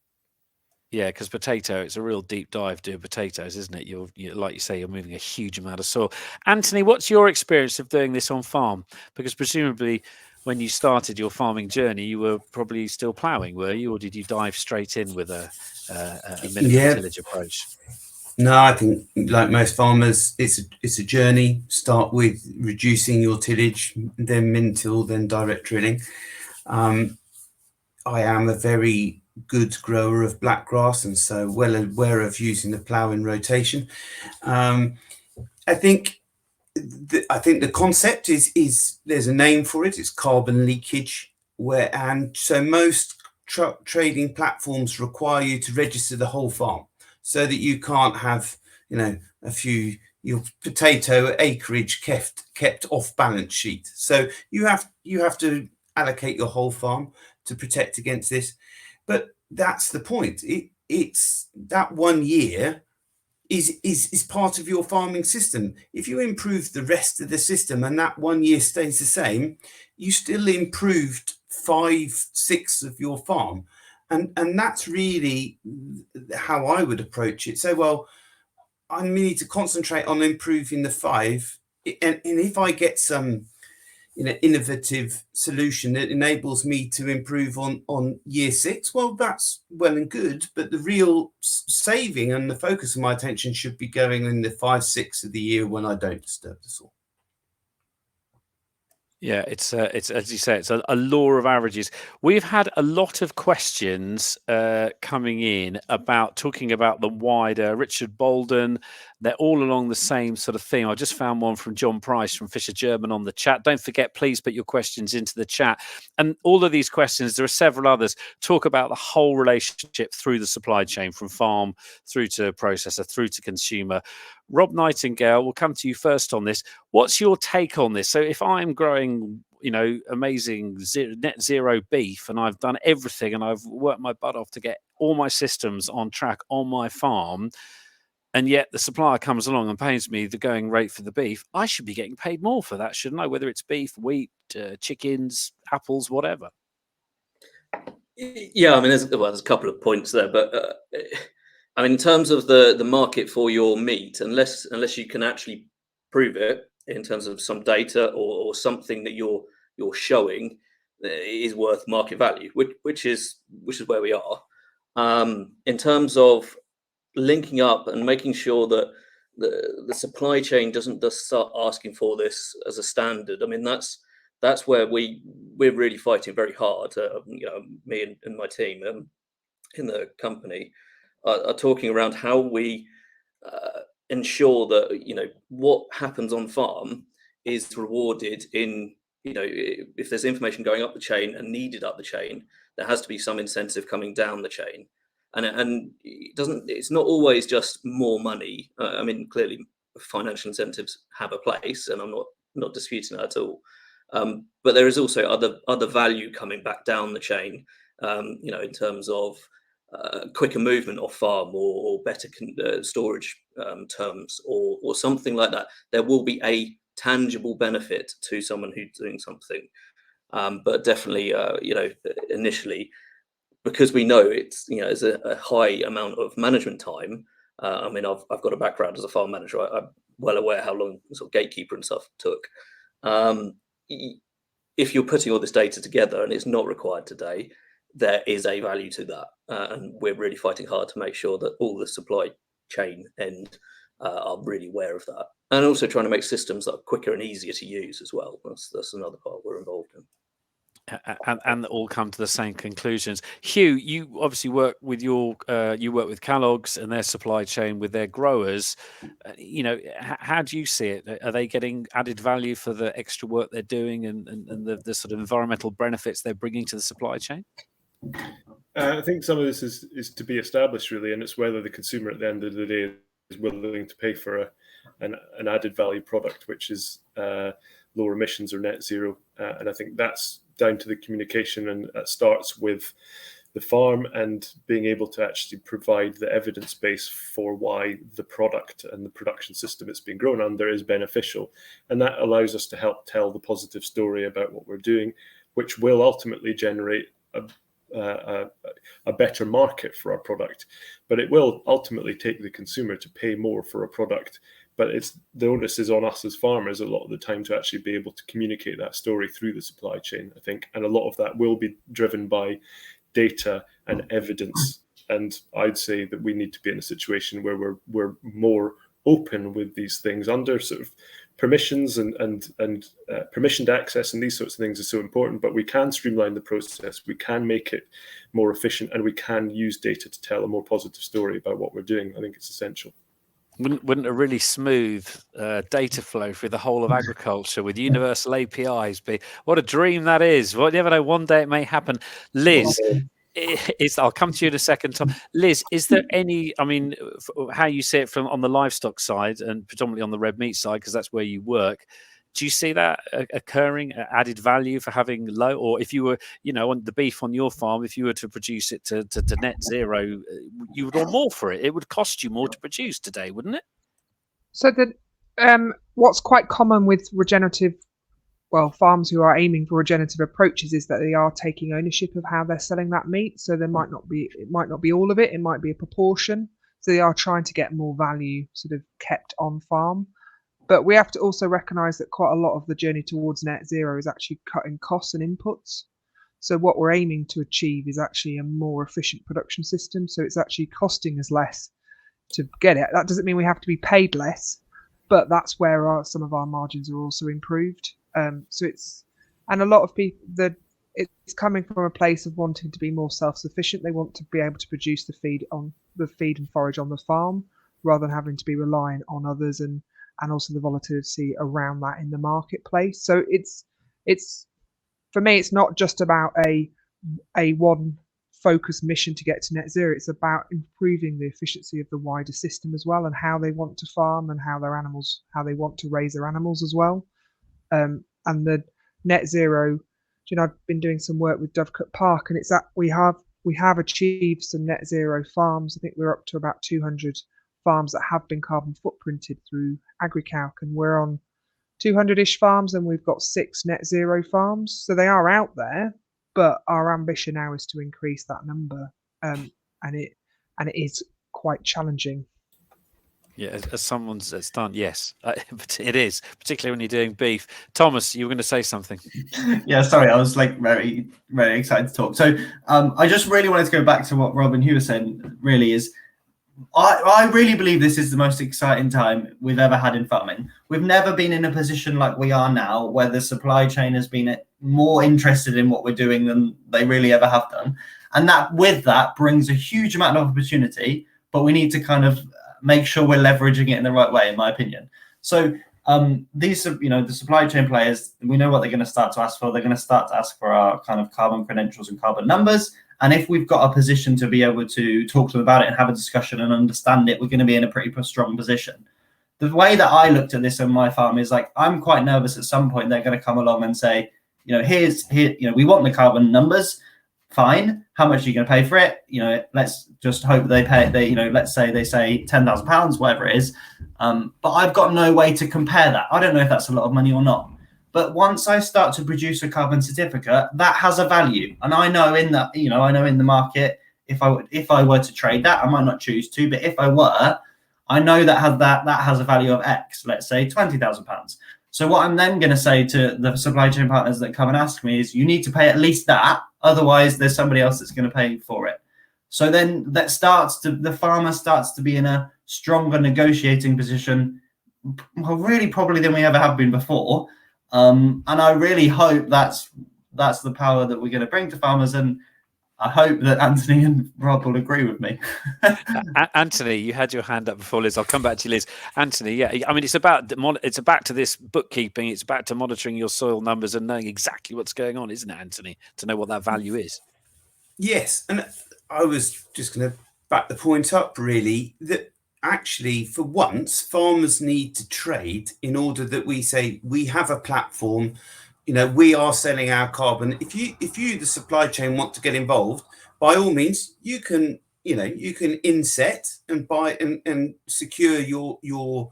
Yeah, because potato, it's a real deep dive doing potatoes, isn't it? You're like you say, you're moving a huge amount of soil. Anthony, what's your experience of doing this on farm? Because presumably when you started your farming journey, you were probably still ploughing, were you? Or did you dive straight in with a minimal tillage approach? No, I think like most farmers, it's a journey. Start with reducing your tillage, then min-till, then direct drilling. I am a very good grower of blackgrass, and so well aware of using the plough in rotation. I think the concept is there's a name for it. It's carbon leakage, and so most trading platforms require you to register the whole farm, so that you can't have, your potato acreage kept off balance sheet. So you have to allocate your whole farm to protect against this. But that's the point. It's that 1 year is part of your farming system. If you improve the rest of the system and that 1 year stays the same, you still improved 5-6 of your farm. And that's really how I would approach it. So, well, I need to concentrate on improving the 5. And if I get some, innovative solution that enables me to improve on year 6, well, that's well and good. But the real saving and the focus of my attention should be going in the 5-6 of the year when I don't disturb the soil. Yeah, it's as you say, it's a law of averages. We've had a lot of questions coming in talking about the wider Richard Bolden. They're all along the same sort of theme. I just found one from John Price from Fisher German on the chat. Don't forget, please put your questions into the chat. And all of these questions, there are several others, talk about the whole relationship through the supply chain, from farm through to processor, through to consumer. Rob Nightingale, we'll come to you first on this. What's your take on this? So if I'm growing, amazing net zero beef, and I've done everything and I've worked my butt off to get all my systems on track on my farm, and yet the supplier comes along and pays me the going rate for the beef, I should be getting paid more for that, shouldn't I? Whether it's beef, wheat, chickens, apples, whatever. Yeah, I mean, there's a couple of points there, but I mean, in terms of the market for your meat, unless you can actually prove it in terms of some data or something that you're showing is worth market value, which is where we are. In terms of linking up and making sure that the supply chain doesn't just start asking for this as a standard. I mean, that's where we're really fighting very hard. Me and my team in the company are talking around how we ensure that what happens on farm is rewarded in if there's information going up the chain and needed up the chain, there has to be some incentive coming down the chain. And it's not always just more money. I mean, clearly financial incentives have a place, and I'm not disputing that at all. But there is also other value coming back down the chain, in terms of quicker movement off farm or better storage terms or something like that. There will be a tangible benefit to someone who's doing something. But definitely, initially, because we know it's, there's a high amount of management time. I mean, I've got a background as a farm manager. I'm well aware how long sort of gatekeeper and stuff took. If you're putting all this data together and it's not required today, there is a value to that, and we're really fighting hard to make sure that all the supply chain end are really aware of that, and also trying to make systems that are quicker and easier to use as well. That's another part we're involved in. And all come to the same conclusions. Hugh, you obviously work with Kellogg's and their supply chain with their growers. How do you see it? Are they getting added value for the extra work they're doing and the sort of environmental benefits they're bringing to the supply chain? I think some of this is to be established, really, and it's whether the consumer at the end of the day is willing to pay for an added value product, which is lower emissions or net zero. And I think that's down to the communication, and that starts with the farm and being able to actually provide the evidence base for why the product and the production system it's being grown under is beneficial. And that allows us to help tell the positive story about what we're doing, which will ultimately generate a better market for our product. But it will ultimately take the consumer to pay more for a product. But the onus is on us as farmers a lot of the time to actually be able to communicate that story through the supply chain, I think. And a lot of that will be driven by data and evidence. And I'd say that we need to be in a situation where we're more open with these things under sort of permissions and permissioned access, and these sorts of things are so important. But we can streamline the process, we can make it more efficient, and we can use data to tell a more positive story about what we're doing. I think it's essential. Wouldn't a really smooth data flow through the whole of agriculture with universal APIs be? What a dream that is. Well, you never know, one day it may happen. Liz, I'll come to you in a second, Tom. Liz, is there any, I mean, how you see it from on the livestock side and predominantly on the red meat side, because that's where you work, do you see that occurring, added value for having low, or if you were, on the beef on your farm, if you were to produce it to net zero, you would want more for it. It would cost you more to produce today, wouldn't it? So what's quite common with regenerative, farms who are aiming for regenerative approaches is that they are taking ownership of how they're selling that meat. So it might not be all of it. It might be a proportion. So they are trying to get more value sort of kept on farm. But we have to also recognise that quite a lot of the journey towards net zero is actually cutting costs and inputs. So what we're aiming to achieve is actually a more efficient production system. So it's actually costing us less to get it. That doesn't mean we have to be paid less, but that's where some of our margins are also improved. And a lot of people, it's coming from a place of wanting to be more self-sufficient. They want to be able to produce the feed and forage on the farm rather than having to be reliant on others and also the volatility around that in the marketplace. So it's for me, it's not just about a one focused mission to get to net zero. It's about improving the efficiency of the wider system as well, and how they want to farm and how they want to raise their animals as well. And the net zero, I've been doing some work with Dovecote Park, and it's that we have achieved some net zero farms. I think we're up to about 200 farms that have been carbon footprinted through AgriCalc, and we're on 200-ish farms, and we've got 6 net zero farms. So they are out there, but our ambition now is to increase that number, and it is quite challenging. Yeah, as someone that's done, yes, it is, particularly when you're doing beef. Thomas, you were going to say something. Yeah, sorry, I was very, very excited to talk. So I just really wanted to go back to what Rob and Hugh were saying. Really is, I really believe this is the most exciting time we've ever had in farming. We've never been in a position like we are now, where the supply chain has been more interested in what we're doing than they really ever have done. And that brings a huge amount of opportunity, but we need to kind of make sure we're leveraging it in the right way, in my opinion. So these are, the supply chain players, we know what they're going to start to ask for. They're going to start to ask for our kind of carbon credentials and carbon numbers. And if we've got a position to be able to talk to them about it and have a discussion and understand it, we're going to be in a pretty strong position. The way that I looked at this on my farm is I'm quite nervous at some point they're going to come along and say, we want the carbon numbers. Fine. How much are you going to pay for it? Let's just hope they pay. Let's say they say £10,000, whatever it is. But I've got no way to compare that. I don't know if that's a lot of money or not. But once I start to produce a carbon certificate, that has a value, and I know in the market, if I were to trade that, I might not choose to, but if I were, I know that has a value of X, let's say £20,000. So what I'm then going to say to the supply chain partners that come and ask me is, you need to pay at least that, otherwise there's somebody else that's going to pay for it. So then the farmer starts to be in a stronger negotiating position, well, really probably than we ever have been before. And I really hope that's the power that we're going to bring to farmers, and I hope that Anthony and Rob will agree with me. Anthony, you had your hand up before, Liz. I'll come back to you, Liz. Anthony, yeah, I mean, it's back to this bookkeeping. It's back to monitoring your soil numbers and knowing exactly what's going on, isn't it, Anthony? To know what that value is. Yes, and I was just going to back the point up, really, that actually, for once, farmers need to trade in order that we say we have a platform. We are selling our carbon. If you, the supply chain, want to get involved, by all means, you can inset and buy and secure your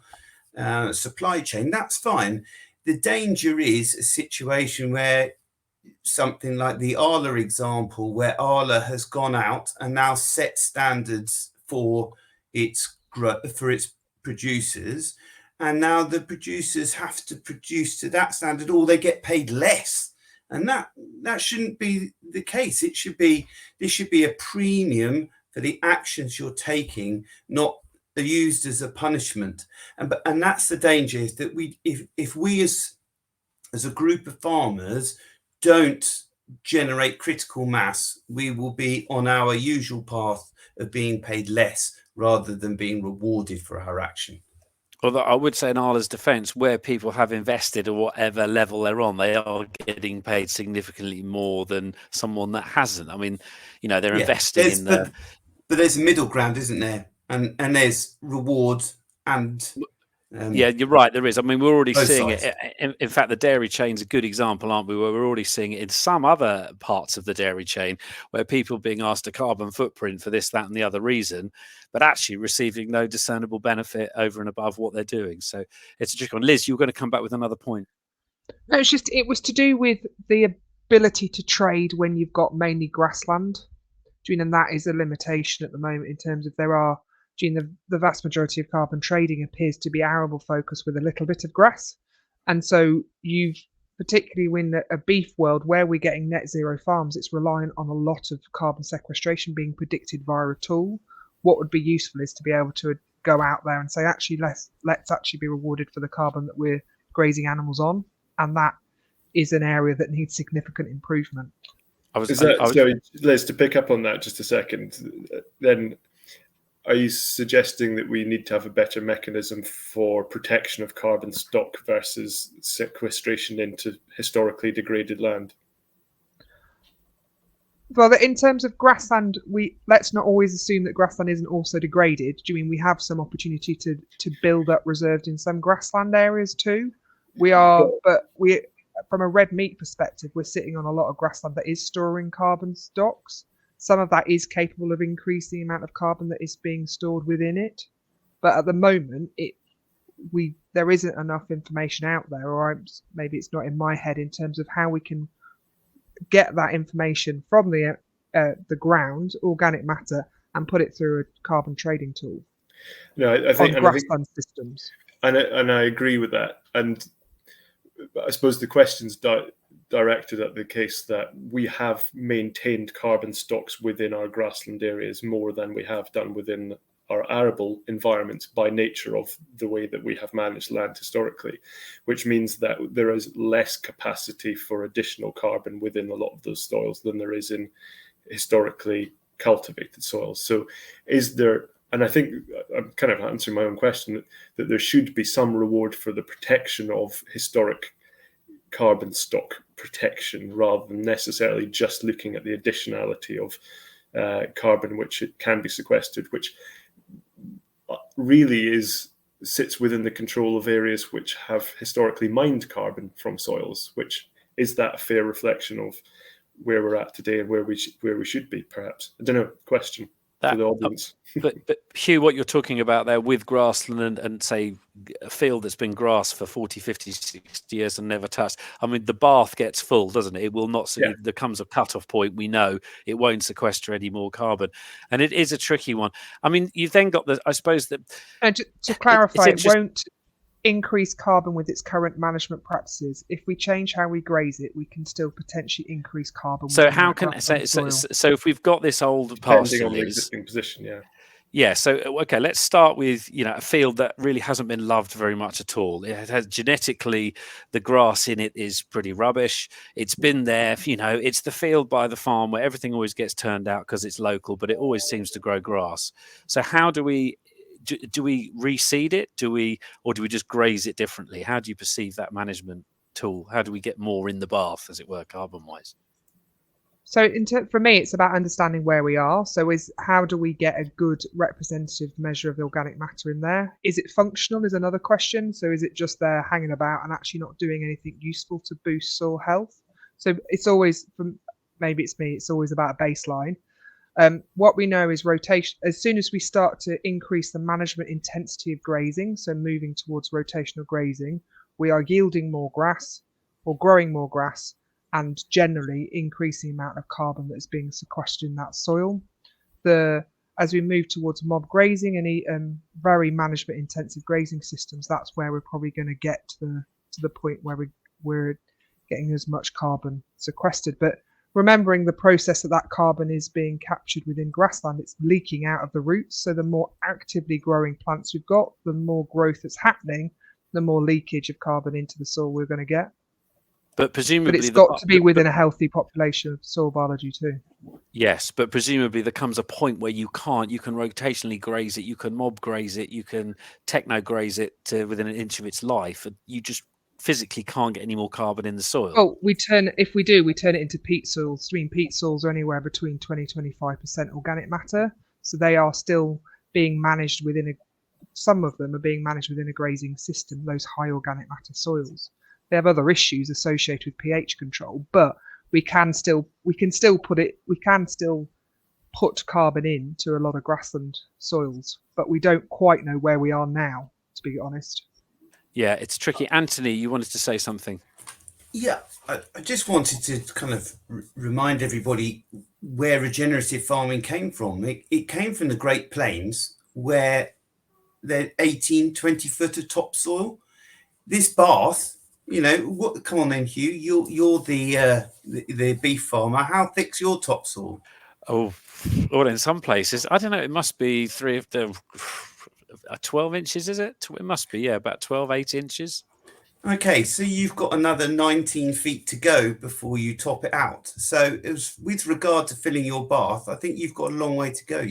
supply chain. That's fine. The danger is a situation where something like the Arla example, where Arla has gone out and now set standards for its producers, and now the producers have to produce to that standard, or they get paid less, and that shouldn't be the case. This should be a premium for the actions you're taking, not used as a punishment. And that's the danger, is that if we as a group of farmers don't generate critical mass, we will be on our usual path of being paid less rather than being rewarded for our action. Although I would say in Arla's defence, where people have invested at whatever level they're on, they are getting paid significantly more than someone that hasn't. I mean, they're investing in the... But there's a middle ground, isn't there? And there's reward and... yeah, you're right. There is. I mean, we're already seeing it. In fact, the dairy chain's a good example, aren't we? Where we're already seeing it in some other parts of the dairy chain, where people are being asked a carbon footprint for this, that, and the other reason, but actually receiving no discernible benefit over and above what they're doing. So it's a tricky one. Liz, you were going to come back with another point. No, it was to do with the ability to trade when you've got mainly grassland. And that is a limitation at the moment in terms of the vast majority of carbon trading appears to be arable focused with a little bit of grass. And so particularly in a beef world where we're getting net zero farms, it's reliant on a lot of carbon sequestration being predicted via a tool. What would be useful is to be able to go out there and say, actually, let's actually be rewarded for the carbon that we're grazing animals on. And that is an area that needs significant improvement. So, Liz, to pick up on that just a second, then are you suggesting that we need to have a better mechanism for protection of carbon stock versus sequestration into historically degraded land? Well, in terms of grassland, let's not always assume that grassland isn't also degraded. Do you mean we have some opportunity to build up reserves in some grassland areas too? From a red meat perspective, we're sitting on a lot of grassland that is storing carbon stocks. Some of that is capable of increasing the amount of carbon that is being stored within it. But at the moment, there isn't enough information out there, or maybe it's not in my head, in terms of how we can get that information from the ground, organic matter, and put it through a carbon trading tool. No, I think grassland systems. And I agree with that. And I suppose the question's directed at the case that we have maintained carbon stocks within our grassland areas more than we have done within our arable environments by nature of the way that we have managed land historically, which means that there is less capacity for additional carbon within a lot of those soils than there is in historically cultivated soils. So is there, and I think I'm kind of answering my own question, that there should be some reward for the protection of historic carbon stock protection rather than necessarily just looking at the additionality of carbon which it can be sequestered, which really sits within the control of areas which have historically mined carbon from soils. Which is that a fair reflection of where we're at today and where we should be, perhaps? I don't know. Question. to the audience. But Hugh, what you're talking about there with grassland and say a field that's been grass for 40, 50, 60 years and never touched, I mean, the bath gets full, doesn't it? It will not, there comes a cut-off point, we know it won't sequester any more carbon. And it is a tricky one. I mean, you've then got I suppose that... And to clarify, it won't increase carbon with its current management practices. If we change how we graze it, we can still potentially increase carbon. So how can so if we've got this old pasture on the existing position, so okay, let's start with a field that really hasn't been loved very much at all. It has genetically, the grass in it is pretty rubbish. It's been there, it's the field by the farm where everything always gets turned out because it's local, but it always seems to grow grass. So how do we reseed it? Or do we just graze it differently? How do you perceive that management tool? How do we get more in the bath, as it were, carbon-wise? So for me, it's about understanding where we are. So how do we get a good representative measure of the organic matter in there? Is it functional is another question. So is it just there hanging about and actually not doing anything useful to boost soil health? So it's always, maybe it's me, it's always about a baseline. What we know is rotation. As soon as we start to increase the management intensity of grazing, so moving towards rotational grazing, we are yielding more grass or growing more grass and generally increasing the amount of carbon that is being sequestered in that soil. As we move towards mob grazing and very management intensive grazing systems, that's where we're probably going to get to the point where we're getting as much carbon sequestered. But remembering the process that carbon is being captured within grassland, it's leaking out of the roots. So the more actively growing plants we've got, the more growth that's happening, the more leakage of carbon into the soil we're going to get. But presumably, it's got to be within a healthy population of soil biology too. Yes, but presumably there comes a point where you can rotationally graze it, you can mob graze it, you can techno graze it to within an inch of its life, and you just physically can't get any more carbon in the soil. Well, we turn it into peat soils. Peat soils are anywhere between 20-25% organic matter, so they are still being managed some of them are being managed within a grazing system, those high organic matter soils. They have other issues associated with pH control, but we can still put carbon into a lot of grassland soils, but we don't quite know where we are now, to be honest. Yeah, it's tricky. Anthony, you wanted to say something? Yeah, I just wanted to kind of remind everybody where regenerative farming came from. It came from the Great Plains, where they're 18, 20 foot of topsoil. This bath, come on then, Hugh, you're the beef farmer. How thick's your topsoil? Oh, well, in some places, I don't know, it must be 12 inches, is it? It must be, about 8 inches. Okay, so you've got another 19 feet to go before you top it out. So with regard to filling your bath, I think you've got a long way to go,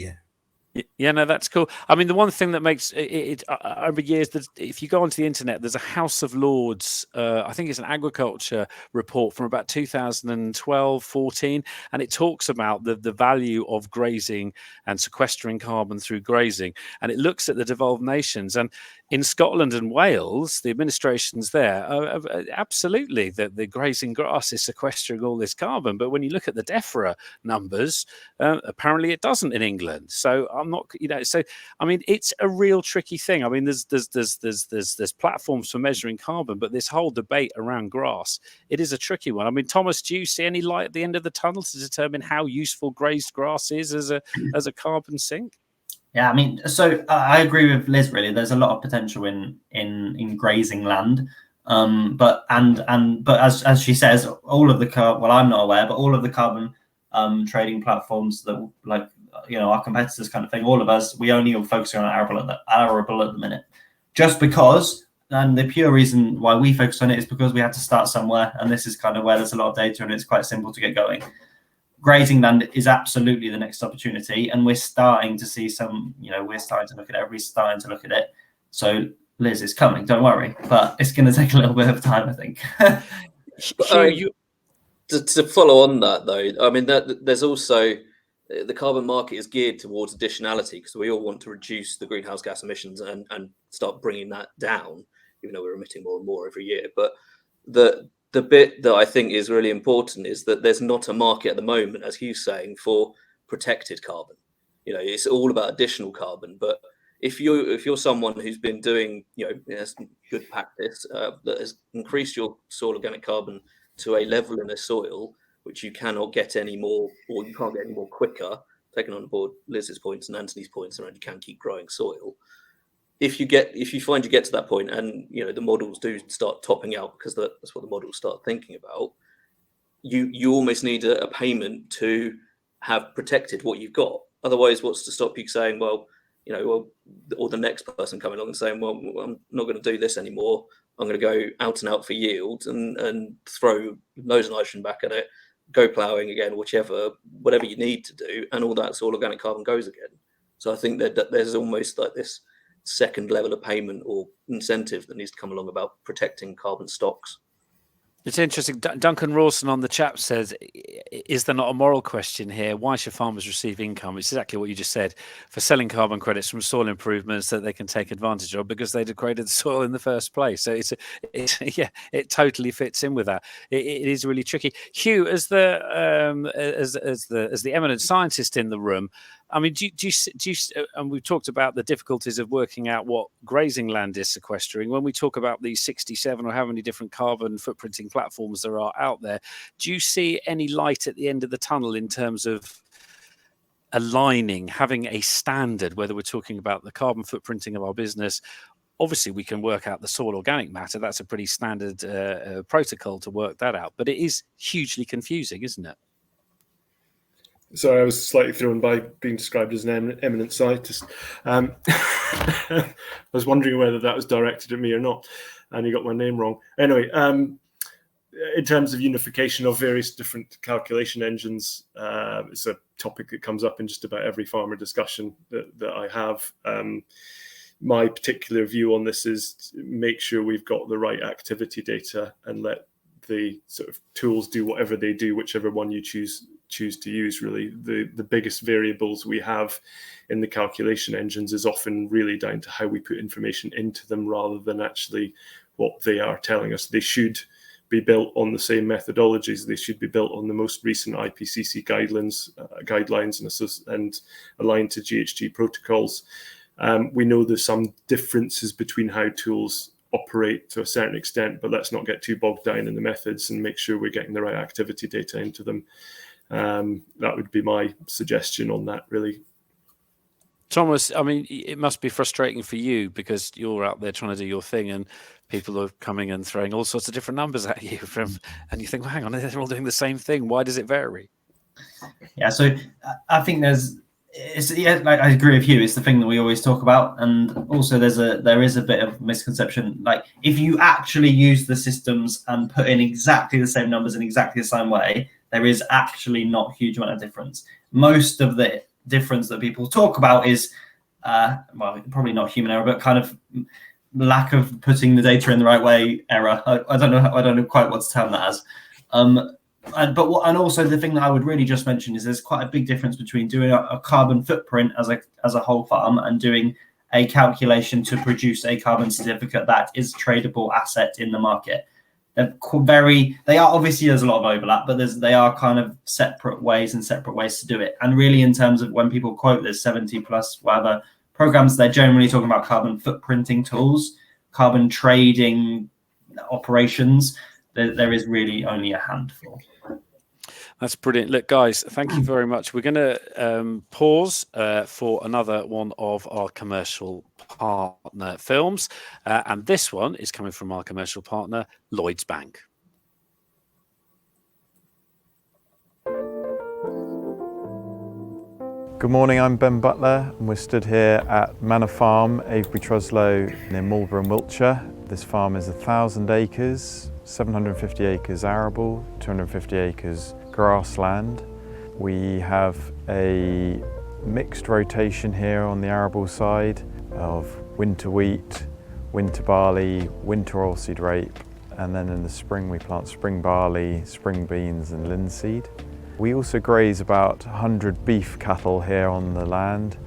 Yeah, no, that's cool. I mean, the one thing that makes it over years, if you go onto the internet, there's a House of Lords, I think it's an agriculture report from about 2012, 14, and it talks about the value of grazing and sequestering carbon through grazing. And it looks at the devolved nations. And in Scotland and Wales, the administrations there are absolutely that the grazing grass is sequestering all this carbon. But when you look at the DEFRA numbers, apparently it doesn't in England. So I'm not, so I mean, it's a real tricky thing. I mean, there's platforms for measuring carbon, but this whole debate around grass, it is a tricky one. I mean, Thomas, do you see any light at the end of the tunnel to determine how useful grazed grass is as a carbon sink? Yeah, I mean, so I agree with Liz. Really, there's a lot of potential in grazing land, but as she says, all of the I'm not aware, but all of the carbon trading platforms that our competitors kind of thing, all of us, we only are focusing on arable at the minute, just because. And the pure reason why we focus on it is because we had to start somewhere, and this is kind of where there's a lot of data, and it's quite simple to get going. Grazing land is absolutely the next opportunity, and we're starting to see we're starting to look at it. Everybody's starting to look at it. So Liz is coming, don't worry, but it's going to take a little bit of time, I think. To follow on that, though, I mean, there's also the carbon market is geared towards additionality, because we all want to reduce the greenhouse gas emissions and start bringing that down, even though we're emitting more and more every year. But the bit that I think is really important is that there's not a market at the moment, as Hugh's saying, for protected carbon. it's all about additional carbon. But if you're someone who's been doing, has good practice that has increased your soil organic carbon to a level in a soil which you cannot get any more, or you can't get any more quicker, taking on board Liz's points and Anthony's points around you can keep growing soil. If you find you get to that point, and the models do start topping out, because that's what the models start thinking about, you almost need a payment to have protected what you've got. Otherwise, what's to stop you saying, or the next person coming along and saying, well, I'm not going to do this anymore. I'm going to go out and out for yield and throw loads of nitrogen back at it, go ploughing again, whatever you need to do, and all that soil organic carbon goes again. So I think that there's almost like this second level of payment or incentive that needs to come along about protecting carbon stocks. It's interesting. Duncan Rawson on the chat says, is there not a moral question here? Why should farmers receive income? It's exactly what you just said, for selling carbon credits from soil improvements that they can take advantage of because they degraded the soil in the first place. So it totally fits in with that. It is really tricky. Hugh, as the eminent scientist in the room, I mean, do you, and we've talked about the difficulties of working out what grazing land is sequestering. When we talk about these 67 or how many different carbon footprinting platforms there are out there, do you see any light at the end of the tunnel in terms of aligning, having a standard, whether we're talking about the carbon footprinting of our business? Obviously, we can work out the soil organic matter. That's a pretty standard protocol to work that out. But it is hugely confusing, isn't it? Sorry, I was slightly thrown by being described as an eminent scientist. I was wondering whether that was directed at me or not, and you got my name wrong. Anyway, in terms of unification of various different calculation engines, it's a topic that comes up in just about every farmer discussion that I have. My particular view on this is to make sure we've got the right activity data and let the sort of tools do whatever they do, whichever one you choose to use. Really, the biggest variables we have in the calculation engines is often really down to how we put information into them rather than actually what they are telling us. They should be built on the same methodologies. They should be built on the most recent IPCC guidelines and aligned to GHG protocols. We know there's some differences between how tools operate to a certain extent, but let's not get too bogged down in the methods and make sure we're getting the right activity data into them. That would be my suggestion on that, really. Thomas, I mean, it must be frustrating for you because you're out there trying to do your thing and people are coming and throwing all sorts of different numbers at you and you think, well, hang on, they're all doing the same thing. Why does it vary? Yeah, so I think like I agree with you. It's the thing that we always talk about, and also there is a bit of misconception. Like, if you actually use the systems and put in exactly the same numbers in exactly the same way, there is actually not a huge amount of difference. Most of the difference that people talk about is, well, probably not human error, but kind of lack of putting the data in the right way error. I don't know quite what to term that as. And also the thing that I would really just mention is there's quite a big difference between doing a carbon footprint as a whole farm and doing a calculation to produce a carbon certificate that is tradable asset in the market. They are obviously, there's a lot of overlap, but they are kind of separate ways to do it. And really, in terms of when people quote there's 70 plus whatever programs, they're generally talking about carbon footprinting tools, carbon trading operations. There is really only a handful. That's brilliant. Look, guys, thank you very much. We're going to pause for another one of our commercial partner films. And this one is coming from our commercial partner, Lloyds Bank. Good morning, I'm Ben Butler, and we're stood here at Manor Farm, Avebury Truslow, near Marlborough in Wiltshire. This farm is 1,000 acres, 750 acres arable, 250 acres grassland. We have a mixed rotation here on the arable side of winter wheat, winter barley, winter oilseed rape, and then in the spring we plant spring barley, spring beans and linseed. We also graze about 100 beef cattle here on the land.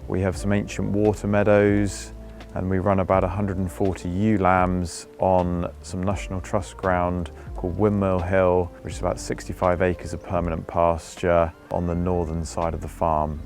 We have some ancient water meadows, and we run about 140 ewe lambs on some National Trust ground called Windmill Hill, which is about 65 acres of permanent pasture on the northern side of the farm.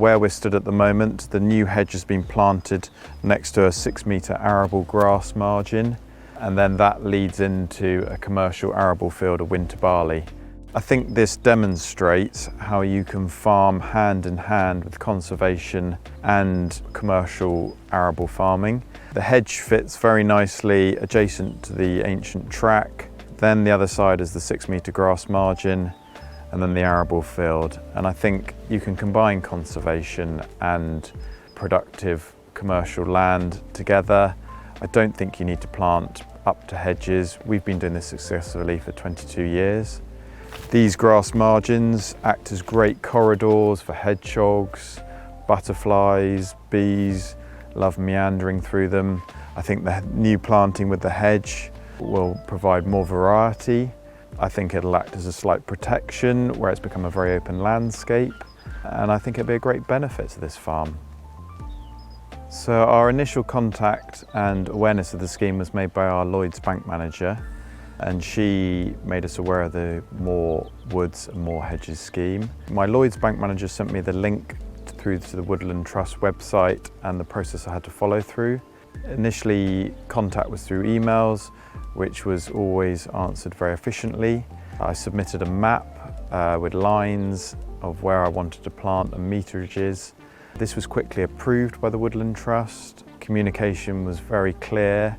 Where we're stood at the moment, the new hedge has been planted next to a 6-metre arable grass margin, and then that leads into a commercial arable field of winter barley. I think this demonstrates how you can farm hand in hand with conservation and commercial arable farming. The hedge fits very nicely adjacent to the ancient track. Then the other side is the 6-metre grass margin, and then the arable field. And I think you can combine conservation and productive commercial land together. I don't think you need to plant up to hedges. We've been doing this successfully for 22 years. These grass margins act as great corridors for hedgehogs, butterflies, bees love meandering through them. I think the new planting with the hedge will provide more variety. I think it'll act as a slight protection where it's become a very open landscape, and I think it'll be a great benefit to this farm. So our initial contact and awareness of the scheme was made by our Lloyds Bank manager, and she made us aware of the More Woods and More Hedges scheme. My Lloyds Bank manager sent me the link through to the Woodland Trust website and the process I had to follow through. Initially, contact was through emails, which was always answered very efficiently. I submitted a map with lines of where I wanted to plant and meterages. This was quickly approved by the Woodland Trust. Communication was very clear,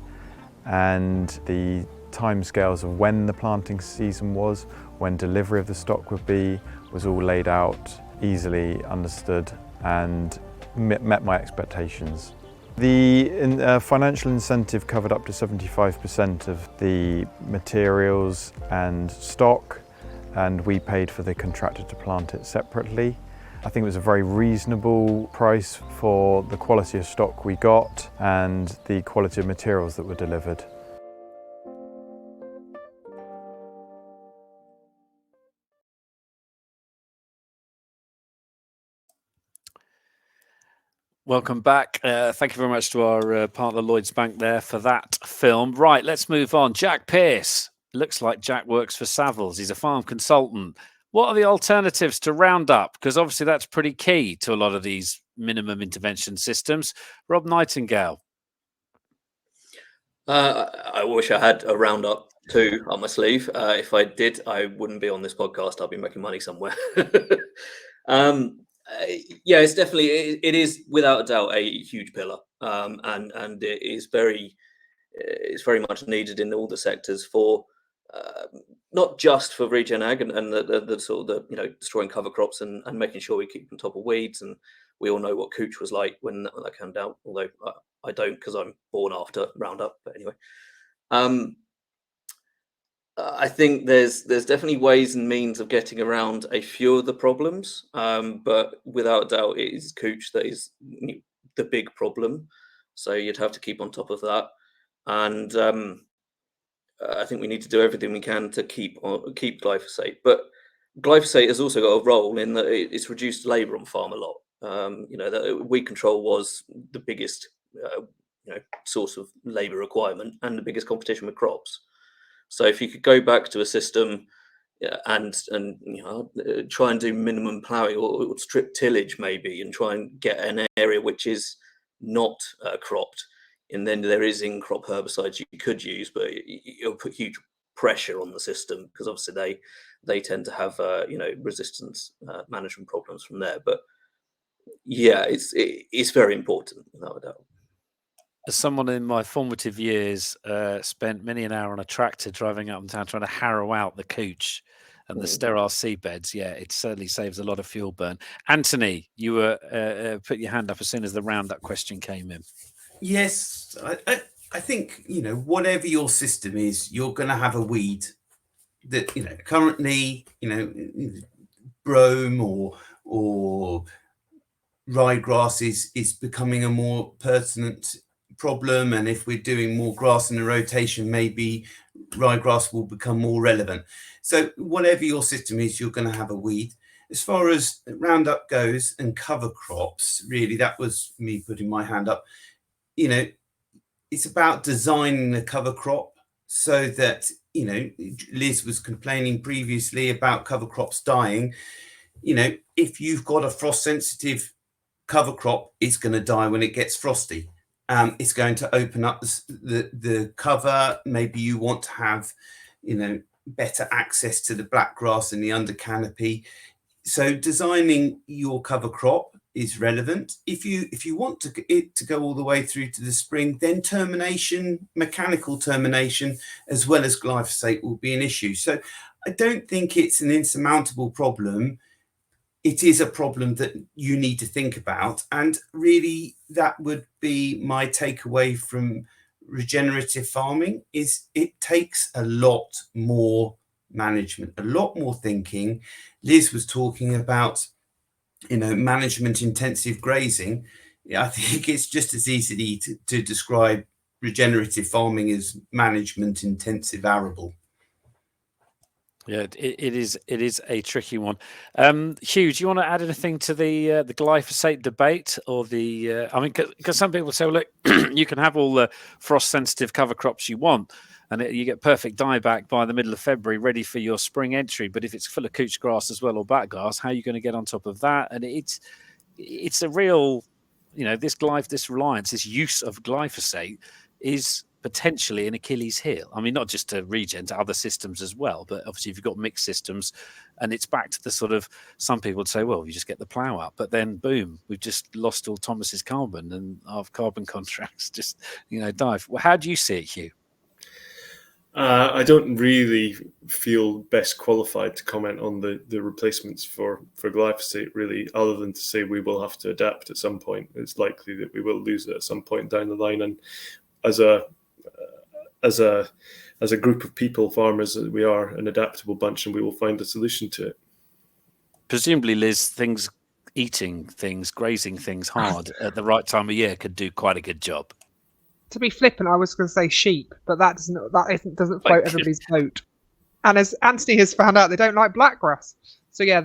and the timescales of when the planting season was, when delivery of the stock would be, was all laid out, easily understood, and met my expectations. The financial incentive covered up to 75% of the materials and stock, and we paid for the contractor to plant it separately. I think it was a very reasonable price for the quality of stock we got and the quality of materials that were delivered. Welcome back. Thank you very much to our partner Lloyds Bank there for that film. Right, let's move on. Jack Pearce. Looks like Jack works for Savills. He's a farm consultant. What are the alternatives to Roundup? Because obviously that's pretty key to a lot of these minimum intervention systems. Rob Nightingale. I wish I had a Roundup 2 on my sleeve. If I did, I wouldn't be on this podcast. I'd be making money somewhere. Yeah, it's definitely, it is without a doubt a huge pillar, and it is it's very much needed in all the sectors for not just for regen ag and the sort of the destroying cover crops and making sure we keep on top of weeds, and we all know what cooch was like when that came down, although I don't, because I'm born after Roundup. But anyway, I think there's definitely ways and means of getting around a few of the problems, but without doubt it is cooch that is the big problem. So you'd have to keep on top of that, and I think we need to do everything we can to keep glyphosate. But glyphosate has also got a role in that it's reduced labour on farm a lot. That weed control was the biggest source of labour requirement and the biggest competition with crops. So if you could go back to a system and try and do minimum ploughing or strip tillage maybe, and try and get an area which is not cropped, and then there is in-crop herbicides you could use, but it'll put huge pressure on the system because obviously they tend to have resistance management problems from there. But yeah, it's very important without a doubt. As someone in my formative years spent many an hour on a tractor driving up and down trying to harrow out the cooch and the sterile seedbeds, yeah, it certainly saves a lot of fuel burn. Anthony, you were put your hand up as soon as the Roundup question came in. Yes, I think, whatever your system is, you're going to have a weed that, currently, brome or ryegrass is becoming a more pertinent problem. And if we're doing more grass in a rotation, maybe ryegrass will become more relevant. So whatever your system is, you're going to have a weed. As far as Roundup goes and cover crops, really, that was me putting my hand up. It's about designing the cover crop so that, Liz was complaining previously about cover crops dying. If you've got a frost sensitive cover crop is going to die when it gets frosty. It's going to open up the cover. Maybe you want to have, better access to the black grass in the under canopy. So designing your cover crop is relevant. If you want it to go all the way through to the spring, then termination, mechanical termination, as well as glyphosate will be an issue. So I don't think it's an insurmountable problem. It is a problem that you need to think about. And really, that would be my takeaway from regenerative farming, is it takes a lot more management, a lot more thinking. Liz was talking about, management intensive grazing. I think it's just as easy to describe regenerative farming as management intensive arable. Yeah, it is a tricky one. Hugh, do you want to add anything to the glyphosate debate, or the? I mean, because some people say, well, look, you can have all the frost-sensitive cover crops you want, and you get perfect dieback by the middle of February, ready for your spring entry. But if it's full of couch grass as well or back grass, how are you going to get on top of that? And it's a real, this reliance, this use of glyphosate is potentially an Achilles heel. I mean, not just to regen, to other systems as well, but obviously if you've got mixed systems, and it's back to the sort of, some people would say, well, you just get the plough up, but then boom, we've just lost all Thomas's carbon, and our carbon contracts just, dive. Well, how do you see it, Hugh? I don't really feel best qualified to comment on the replacements for glyphosate, really, other than to say we will have to adapt at some point. It's likely that we will lose it at some point down the line, and as a group of people, farmers, we are an adaptable bunch, and we will find a solution to it. Presumably, Liz, eating things, grazing things hard at the right time of year could do quite a good job. To be flippant, I was going to say sheep, but that doesn't float everybody's boat. And as Anthony has found out, they don't like blackgrass. So yeah,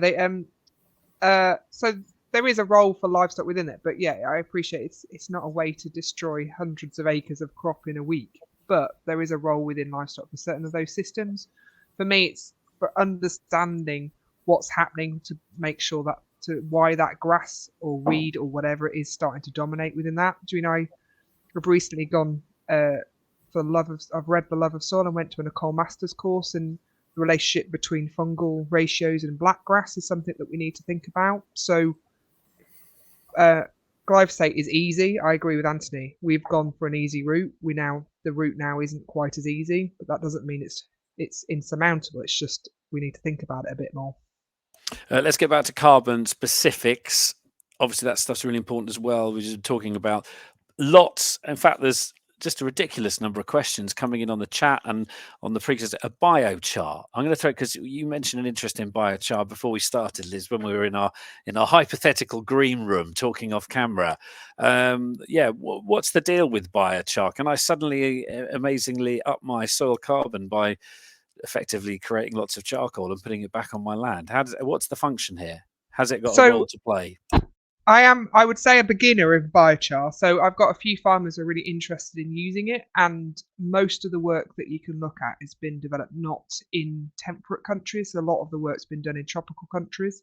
so there is a role for livestock within it. But yeah, I appreciate it's not a way to destroy hundreds of acres of crop in a week. But there is a role within livestock for certain of those systems. For me, it's for understanding what's happening to make sure why that grass or weed or whatever it is starting to dominate within that. I've recently gone I've read The Love of Soil and went to a Nicole Masters course, and the relationship between fungal ratios and blackgrass is something that we need to think about. So glyphosate is easy. I agree with Anthony. We've gone for an easy route. The route now isn't quite as easy, but that doesn't mean it's insurmountable. It's just we need to think about it a bit more. Let's get back to carbon specifics. Obviously, that stuff's really important as well. We're just talking about lots. In fact, there's just a ridiculous number of questions coming in on the chat and on the previous. A biochar. I'm going to throw, because you mentioned an interest in biochar before we started, Liz, when we were in our hypothetical green room talking off camera. What's the deal with biochar? Can I suddenly amazingly up my soil carbon by effectively creating lots of charcoal and putting it back on my land? What's the function here? Has it got a role to play? I would say, a beginner of biochar. So I've got a few farmers who are really interested in using it, and most of the work that you can look at has been developed not in temperate countries. A lot of the work's been done in tropical countries,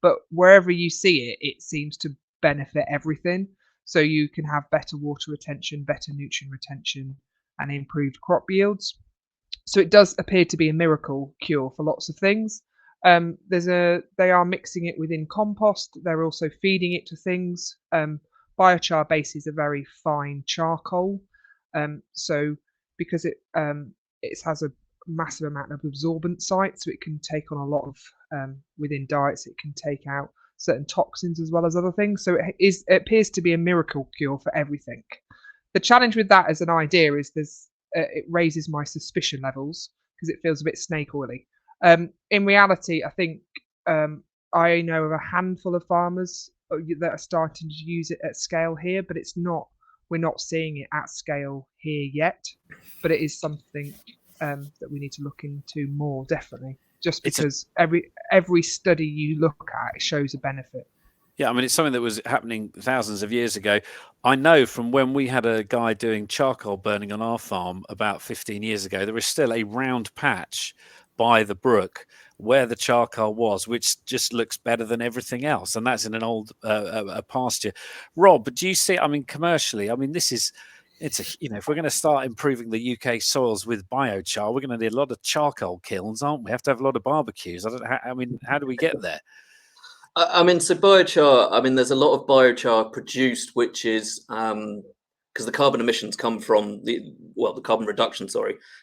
but wherever you see it, it seems to benefit everything. So you can have better water retention, better nutrient retention, and improved crop yields. So it does appear to be a miracle cure for lots of things. They are mixing it within compost. They're also feeding it to things. Biochar base is a very fine charcoal. So because it has a massive amount of absorbent sites, so it can take on a lot of within diets. It can take out certain toxins as well as other things. So it appears to be a miracle cure for everything. The challenge with that as an idea is it raises my suspicion levels because it feels a bit snake oily. In reality, I think I know of a handful of farmers that are starting to use it at scale here, but we're not seeing it at scale here yet. But it is something that we need to look into more, definitely. Just because every study you look at shows a benefit. Yeah, I mean, it's something that was happening thousands of years ago. I know from when we had a guy doing charcoal burning on our farm about 15 years ago, there was still a round patch by the brook where the charcoal was, which just looks better than everything else, and that's in an old pasture. Rob, do you see? I mean, commercially, I mean, if we're going to start improving the UK soils with biochar, we're going to need a lot of charcoal kilns, aren't we? We have to have a lot of barbecues. How do we get there? I mean, so biochar, I mean, there's a lot of biochar produced, which is because the carbon emissions come from the carbon reduction,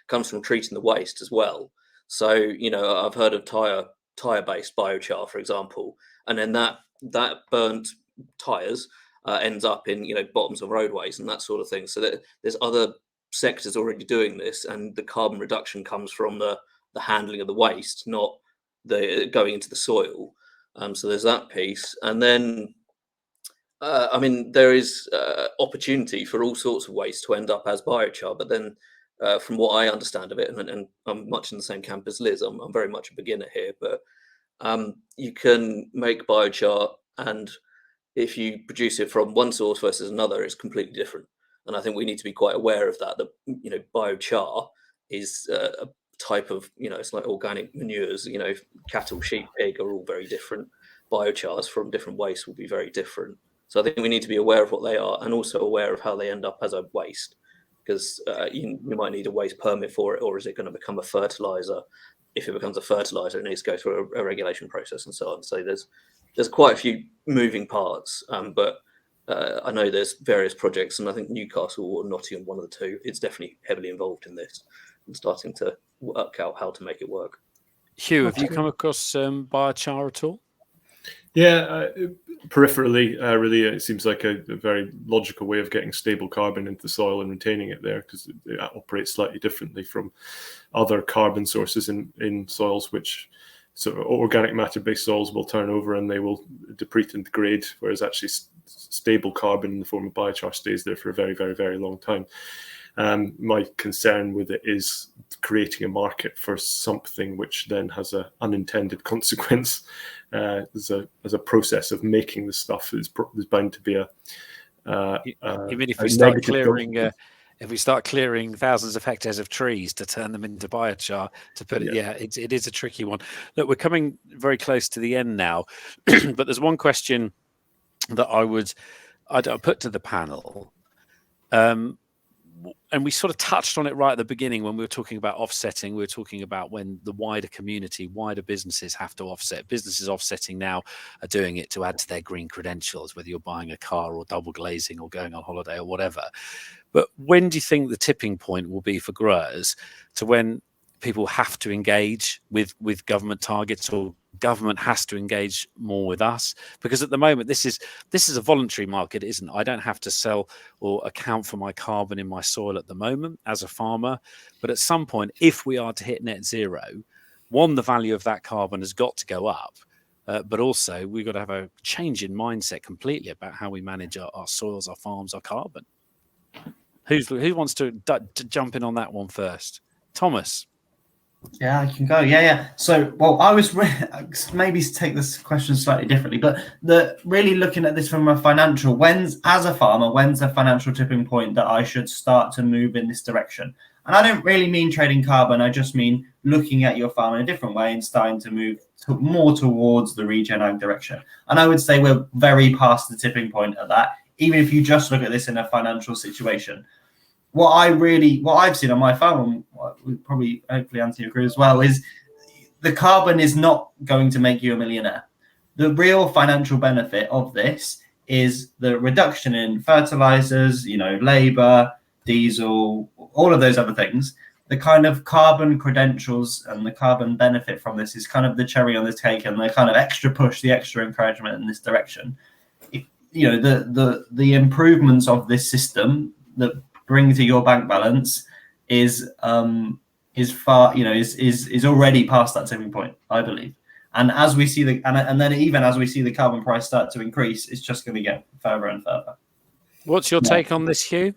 comes from treating the waste as well. So, I've heard of tire-based biochar, for example, and then that burnt tires ends up in, bottoms of roadways and that sort of thing. So there's other sectors already doing this, and the carbon reduction comes from the handling of the waste, not the going into the soil. So there's that piece, and then I mean, there is opportunity for all sorts of waste to end up as biochar. But then, from what I understand of it, and I'm much in the same camp as Liz, I'm very much a beginner here, but you can make biochar, and if you produce it from one source versus another, it's completely different. And I think we need to be quite aware of that. That biochar is a type of, it's like organic manures. Cattle, sheep, pig are all very different. Biochars from different wastes will be very different. So I think we need to be aware of what they are, and also aware of how they end up as a waste, because you might need a waste permit for it, or is it going to become a fertilizer? If it becomes a fertilizer, it needs to go through a regulation process and so on. So there's quite a few moving parts, but I know there's various projects, and I think Newcastle or Nottingham, one of the two, it's definitely heavily involved in this and starting to work out how to make it work. Hugh, have you come across biochar at all? Yeah, peripherally, really, it seems like a very logical way of getting stable carbon into the soil and retaining it there, because it operates slightly differently from other carbon sources in soils, which sort of organic matter-based soils will turn over and they will deplete and degrade, whereas actually stable carbon in the form of biochar stays there for a very, very, very long time. My concern with it is creating a market for something which then has an unintended consequence. As a process of making the stuff, there's bound to be a. You mean if we start clearing thousands of hectares of trees to turn them into biochar to put it? Yeah, it is a tricky one. Look, we're coming very close to the end now, but there's one question that I'd put to the panel. And we sort of touched on it right at the beginning when we were talking about offsetting. We were talking about when the wider community, wider businesses have to offset. Businesses offsetting now are doing it to add to their green credentials, whether you're buying a car or double glazing or going on holiday or whatever. But when do you think the tipping point will be for growers to when people have to engage with government targets, or government has to engage more with us? Because at the moment, this is a voluntary market, isn't it? I don't have to sell or account for my carbon in my soil at the moment as a farmer. But at some point, if we are to hit net zero, one, the value of that carbon has got to go up. But also, we've got to have a change in mindset completely about how we manage our soils, our farms, our carbon. Who wants to jump in on that one first? Thomas. Yeah, I can go. Yeah. So, I was maybe to take this question slightly differently, but really looking at this from a financial, as a farmer, when's the financial tipping point that I should start to move in this direction? And I don't really mean trading carbon. I just mean looking at your farm in a different way and starting to move more towards the regen ag direction. And I would say we're very past the tipping point of that, even if you just look at this in a financial situation. What I've seen on my farm, and probably hopefully Anthony agrees as well, is the carbon is not going to make you a millionaire. The real financial benefit of this is the reduction in fertilizers, labor, diesel, all of those other things. The kind of carbon credentials and the carbon benefit from this is kind of the cherry on the cake, and the kind of extra push, the extra encouragement in this direction. The improvements of this system that bring to your bank balance is far, is already past that tipping point, I believe. And as we see as we see the carbon price start to increase, it's just going to get further and further. What's your take on this, Hugh?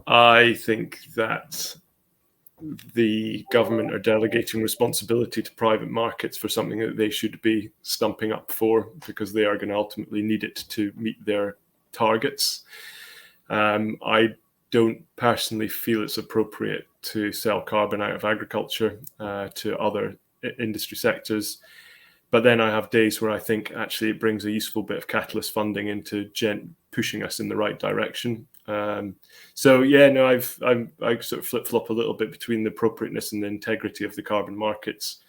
I think that the government are delegating responsibility to private markets for something that they should be stumping up for, because they are going to ultimately need it to meet their targets. I don't personally feel it's appropriate to sell carbon out of agriculture to other industry sectors. But then I have days where I think actually it brings a useful bit of catalyst funding into pushing us in the right direction. So yeah, no, I sort of flip flop a little bit between the appropriateness and the integrity of the carbon markets,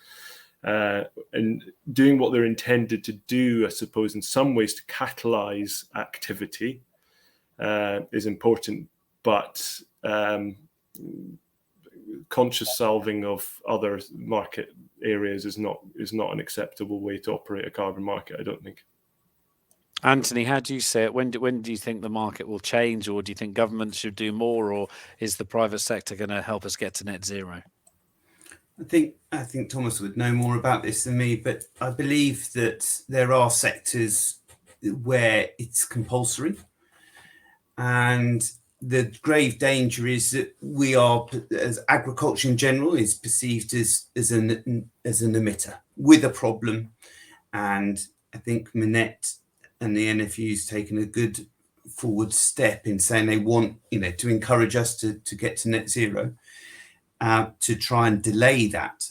and doing what they're intended to do, I suppose, in some ways to catalyze activity is important, but conscious solving of other market areas is not an acceptable way to operate a carbon market, I don't think. Anthony, how do you see it? When do you think the market will change, or do you think government should do more, or is the private sector going to help us get to net zero? I think Thomas would know more about this than me, but I believe that there are sectors where it's compulsory, and the grave danger is that we are, as agriculture in general, is perceived as an emitter with a problem. And I think Manette and the NFU's taken a good forward step in saying they want, to encourage us to get to net zero, to try and delay that.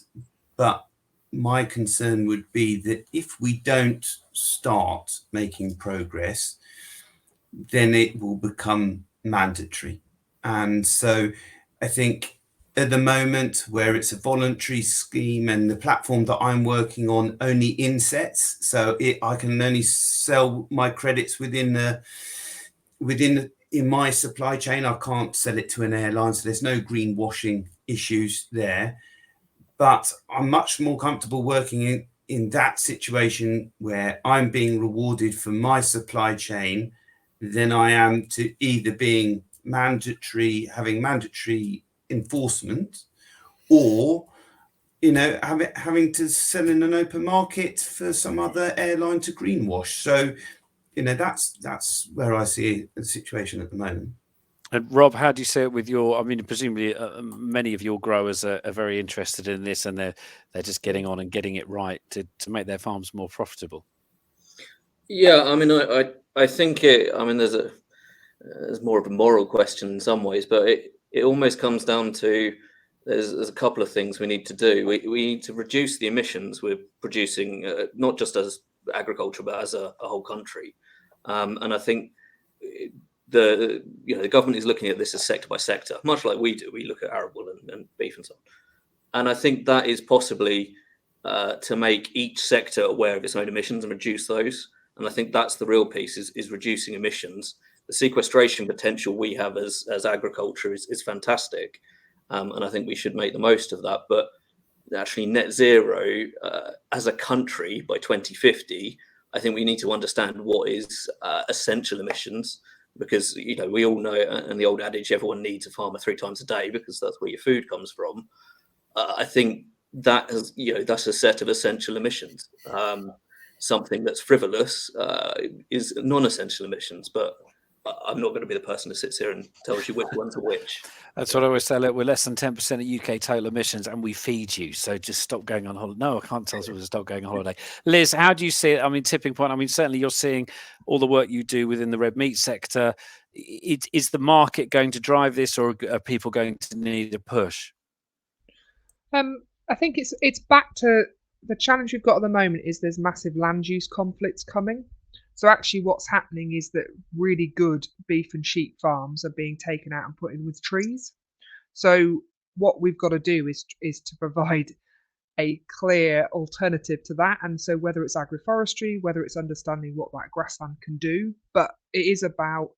But my concern would be that if we don't start making progress, then it will become mandatory. And so I think at the moment where it's a voluntary scheme, and the platform that I'm working on only insets, so I can only sell my credits in my supply chain. I can't sell it to an airline, so there's no greenwashing issues there. But I'm much more comfortable working in that situation where I'm being rewarded for my supply chain than I am to either being having mandatory enforcement, or having to sell in an open market for some other airline to greenwash. So that's where I see the situation at the moment. And Rob, how do you see it with presumably many of your growers are very interested in this, and they're just getting on and getting it right to make their farms more profitable. Yeah, I think there's more of a moral question in some ways, but it almost comes down to there's a couple of things we need to do. We need to reduce the emissions we're producing, not just as agriculture, but as a whole country. And I think the government is looking at this as sector by sector, much like we do. We look at arable and beef and so on. And I think that is possibly to make each sector aware of its own emissions and reduce those. And I think that's the real piece, is reducing emissions. The sequestration potential we have as agriculture is fantastic. And I think we should make the most of that. But actually net zero as a country by 2050, I think we need to understand what is essential emissions, because we all know, and the old adage, everyone needs a farmer 3 times a day because that's where your food comes from. I think that that's a set of essential emissions. Something that's frivolous is non-essential emissions, but I'm not going to be the person who sits here and tells you which ones are which. That's what I always say. Look, we're less than 10% of UK total emissions, and we feed you. So just stop going on holiday. No, I can't tell you to stop going on holiday. Liz, how do you see it? Tipping point. Certainly you're seeing all the work you do within the red meat sector. Is the market going to drive this, or are people going to need a push? I think it's back to the challenge we've got at the moment is there's massive land use conflicts coming. So actually what's happening is that really good beef and sheep farms are being taken out and put in with trees. So what we've got to do is to provide a clear alternative to that. And so whether it's agroforestry, whether it's understanding what that grassland can do, but it is about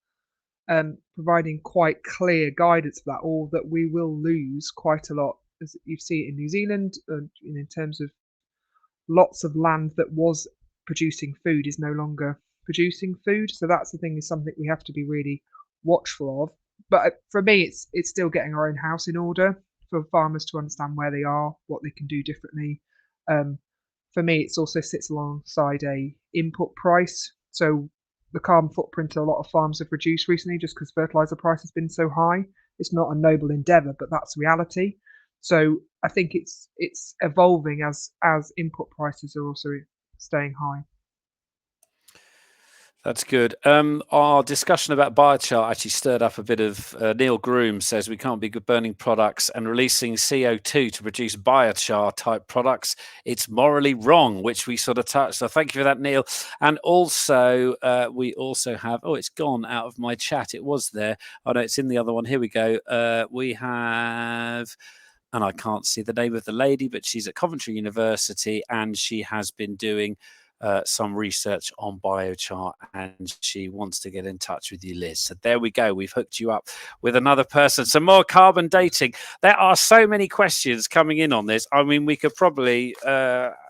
providing quite clear guidance for that, or that we will lose quite a lot, as you see it in New Zealand, in terms of lots of land that was producing food is no longer producing food. So that's the thing, is something we have to be really watchful of. But for me, it's still getting our own house in order for farmers to understand where they are, what they can do differently. For me, it also sits alongside a input price. So the carbon footprint a lot of farms have reduced recently just because fertilizer price has been so high. It's not a noble endeavor, but that's reality. So I think it's evolving as input prices are also staying high. That's good. Our discussion about biochar actually stirred up a bit of Neil Groom says we can't be burning products and releasing CO2 to produce biochar type products. It's morally wrong, which we sort of touched. So thank you for that, Neil. And also, we also have, oh, it's gone out of my chat. It was there. Oh, no, it's in the other one. Here we go. We have, and I can't see the name of the lady, but she's at Coventry University and she has been doing some research on biochar, and she wants to get in touch with you, Liz. So there we go. We've hooked you up with another person. Some more carbon dating. There are so many questions coming in on this. I mean, we could probably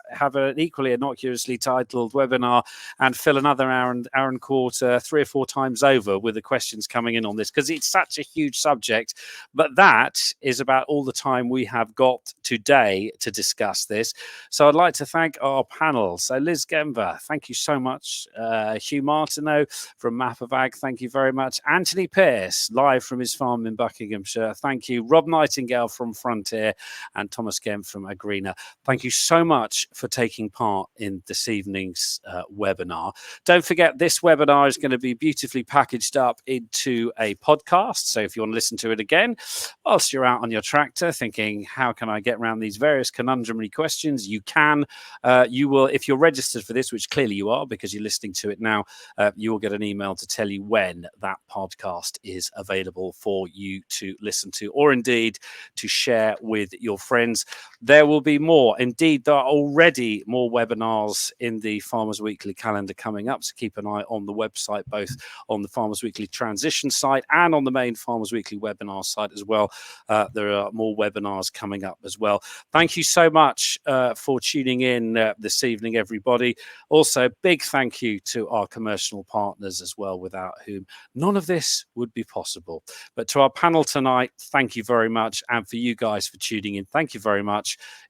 have an equally innocuously titled webinar and fill another hour and quarter 3 or 4 times over with the questions coming in on this, because it's such a huge subject. But that is about all the time we have got today to discuss this. So I'd like to thank our panel. So Liz Gember, thank you so much. Hugh Martineau from Map of Ag, thank you very much. Anthony Pearce, live from his farm in Buckinghamshire, thank you. Rob Nightingale from Frontier and Thomas Gemp from Agrina. Thank you so much for taking part in this evening's webinar. Don't forget, this webinar is going to be beautifully packaged up into a podcast. So if you want to listen to it again, whilst you're out on your tractor thinking, how can I get around these various conundrumary questions? You can. You will, if you're registered for this, which clearly you are because you're listening to it now, you will get an email to tell you when that podcast is available for you to listen to, or indeed to share with your friends. There will be more. Indeed, there are already more webinars in the Farmers Weekly calendar coming up, so keep an eye on the website, both on the Farmers Weekly Transition site and on the main Farmers Weekly webinar site as well. There are more webinars coming up as well. Thank you so much for tuning in this evening, everybody. Also, big thank you to our commercial partners as well, without whom none of this would be possible. But to our panel tonight, thank you very much. And for you guys for tuning in, thank you very much.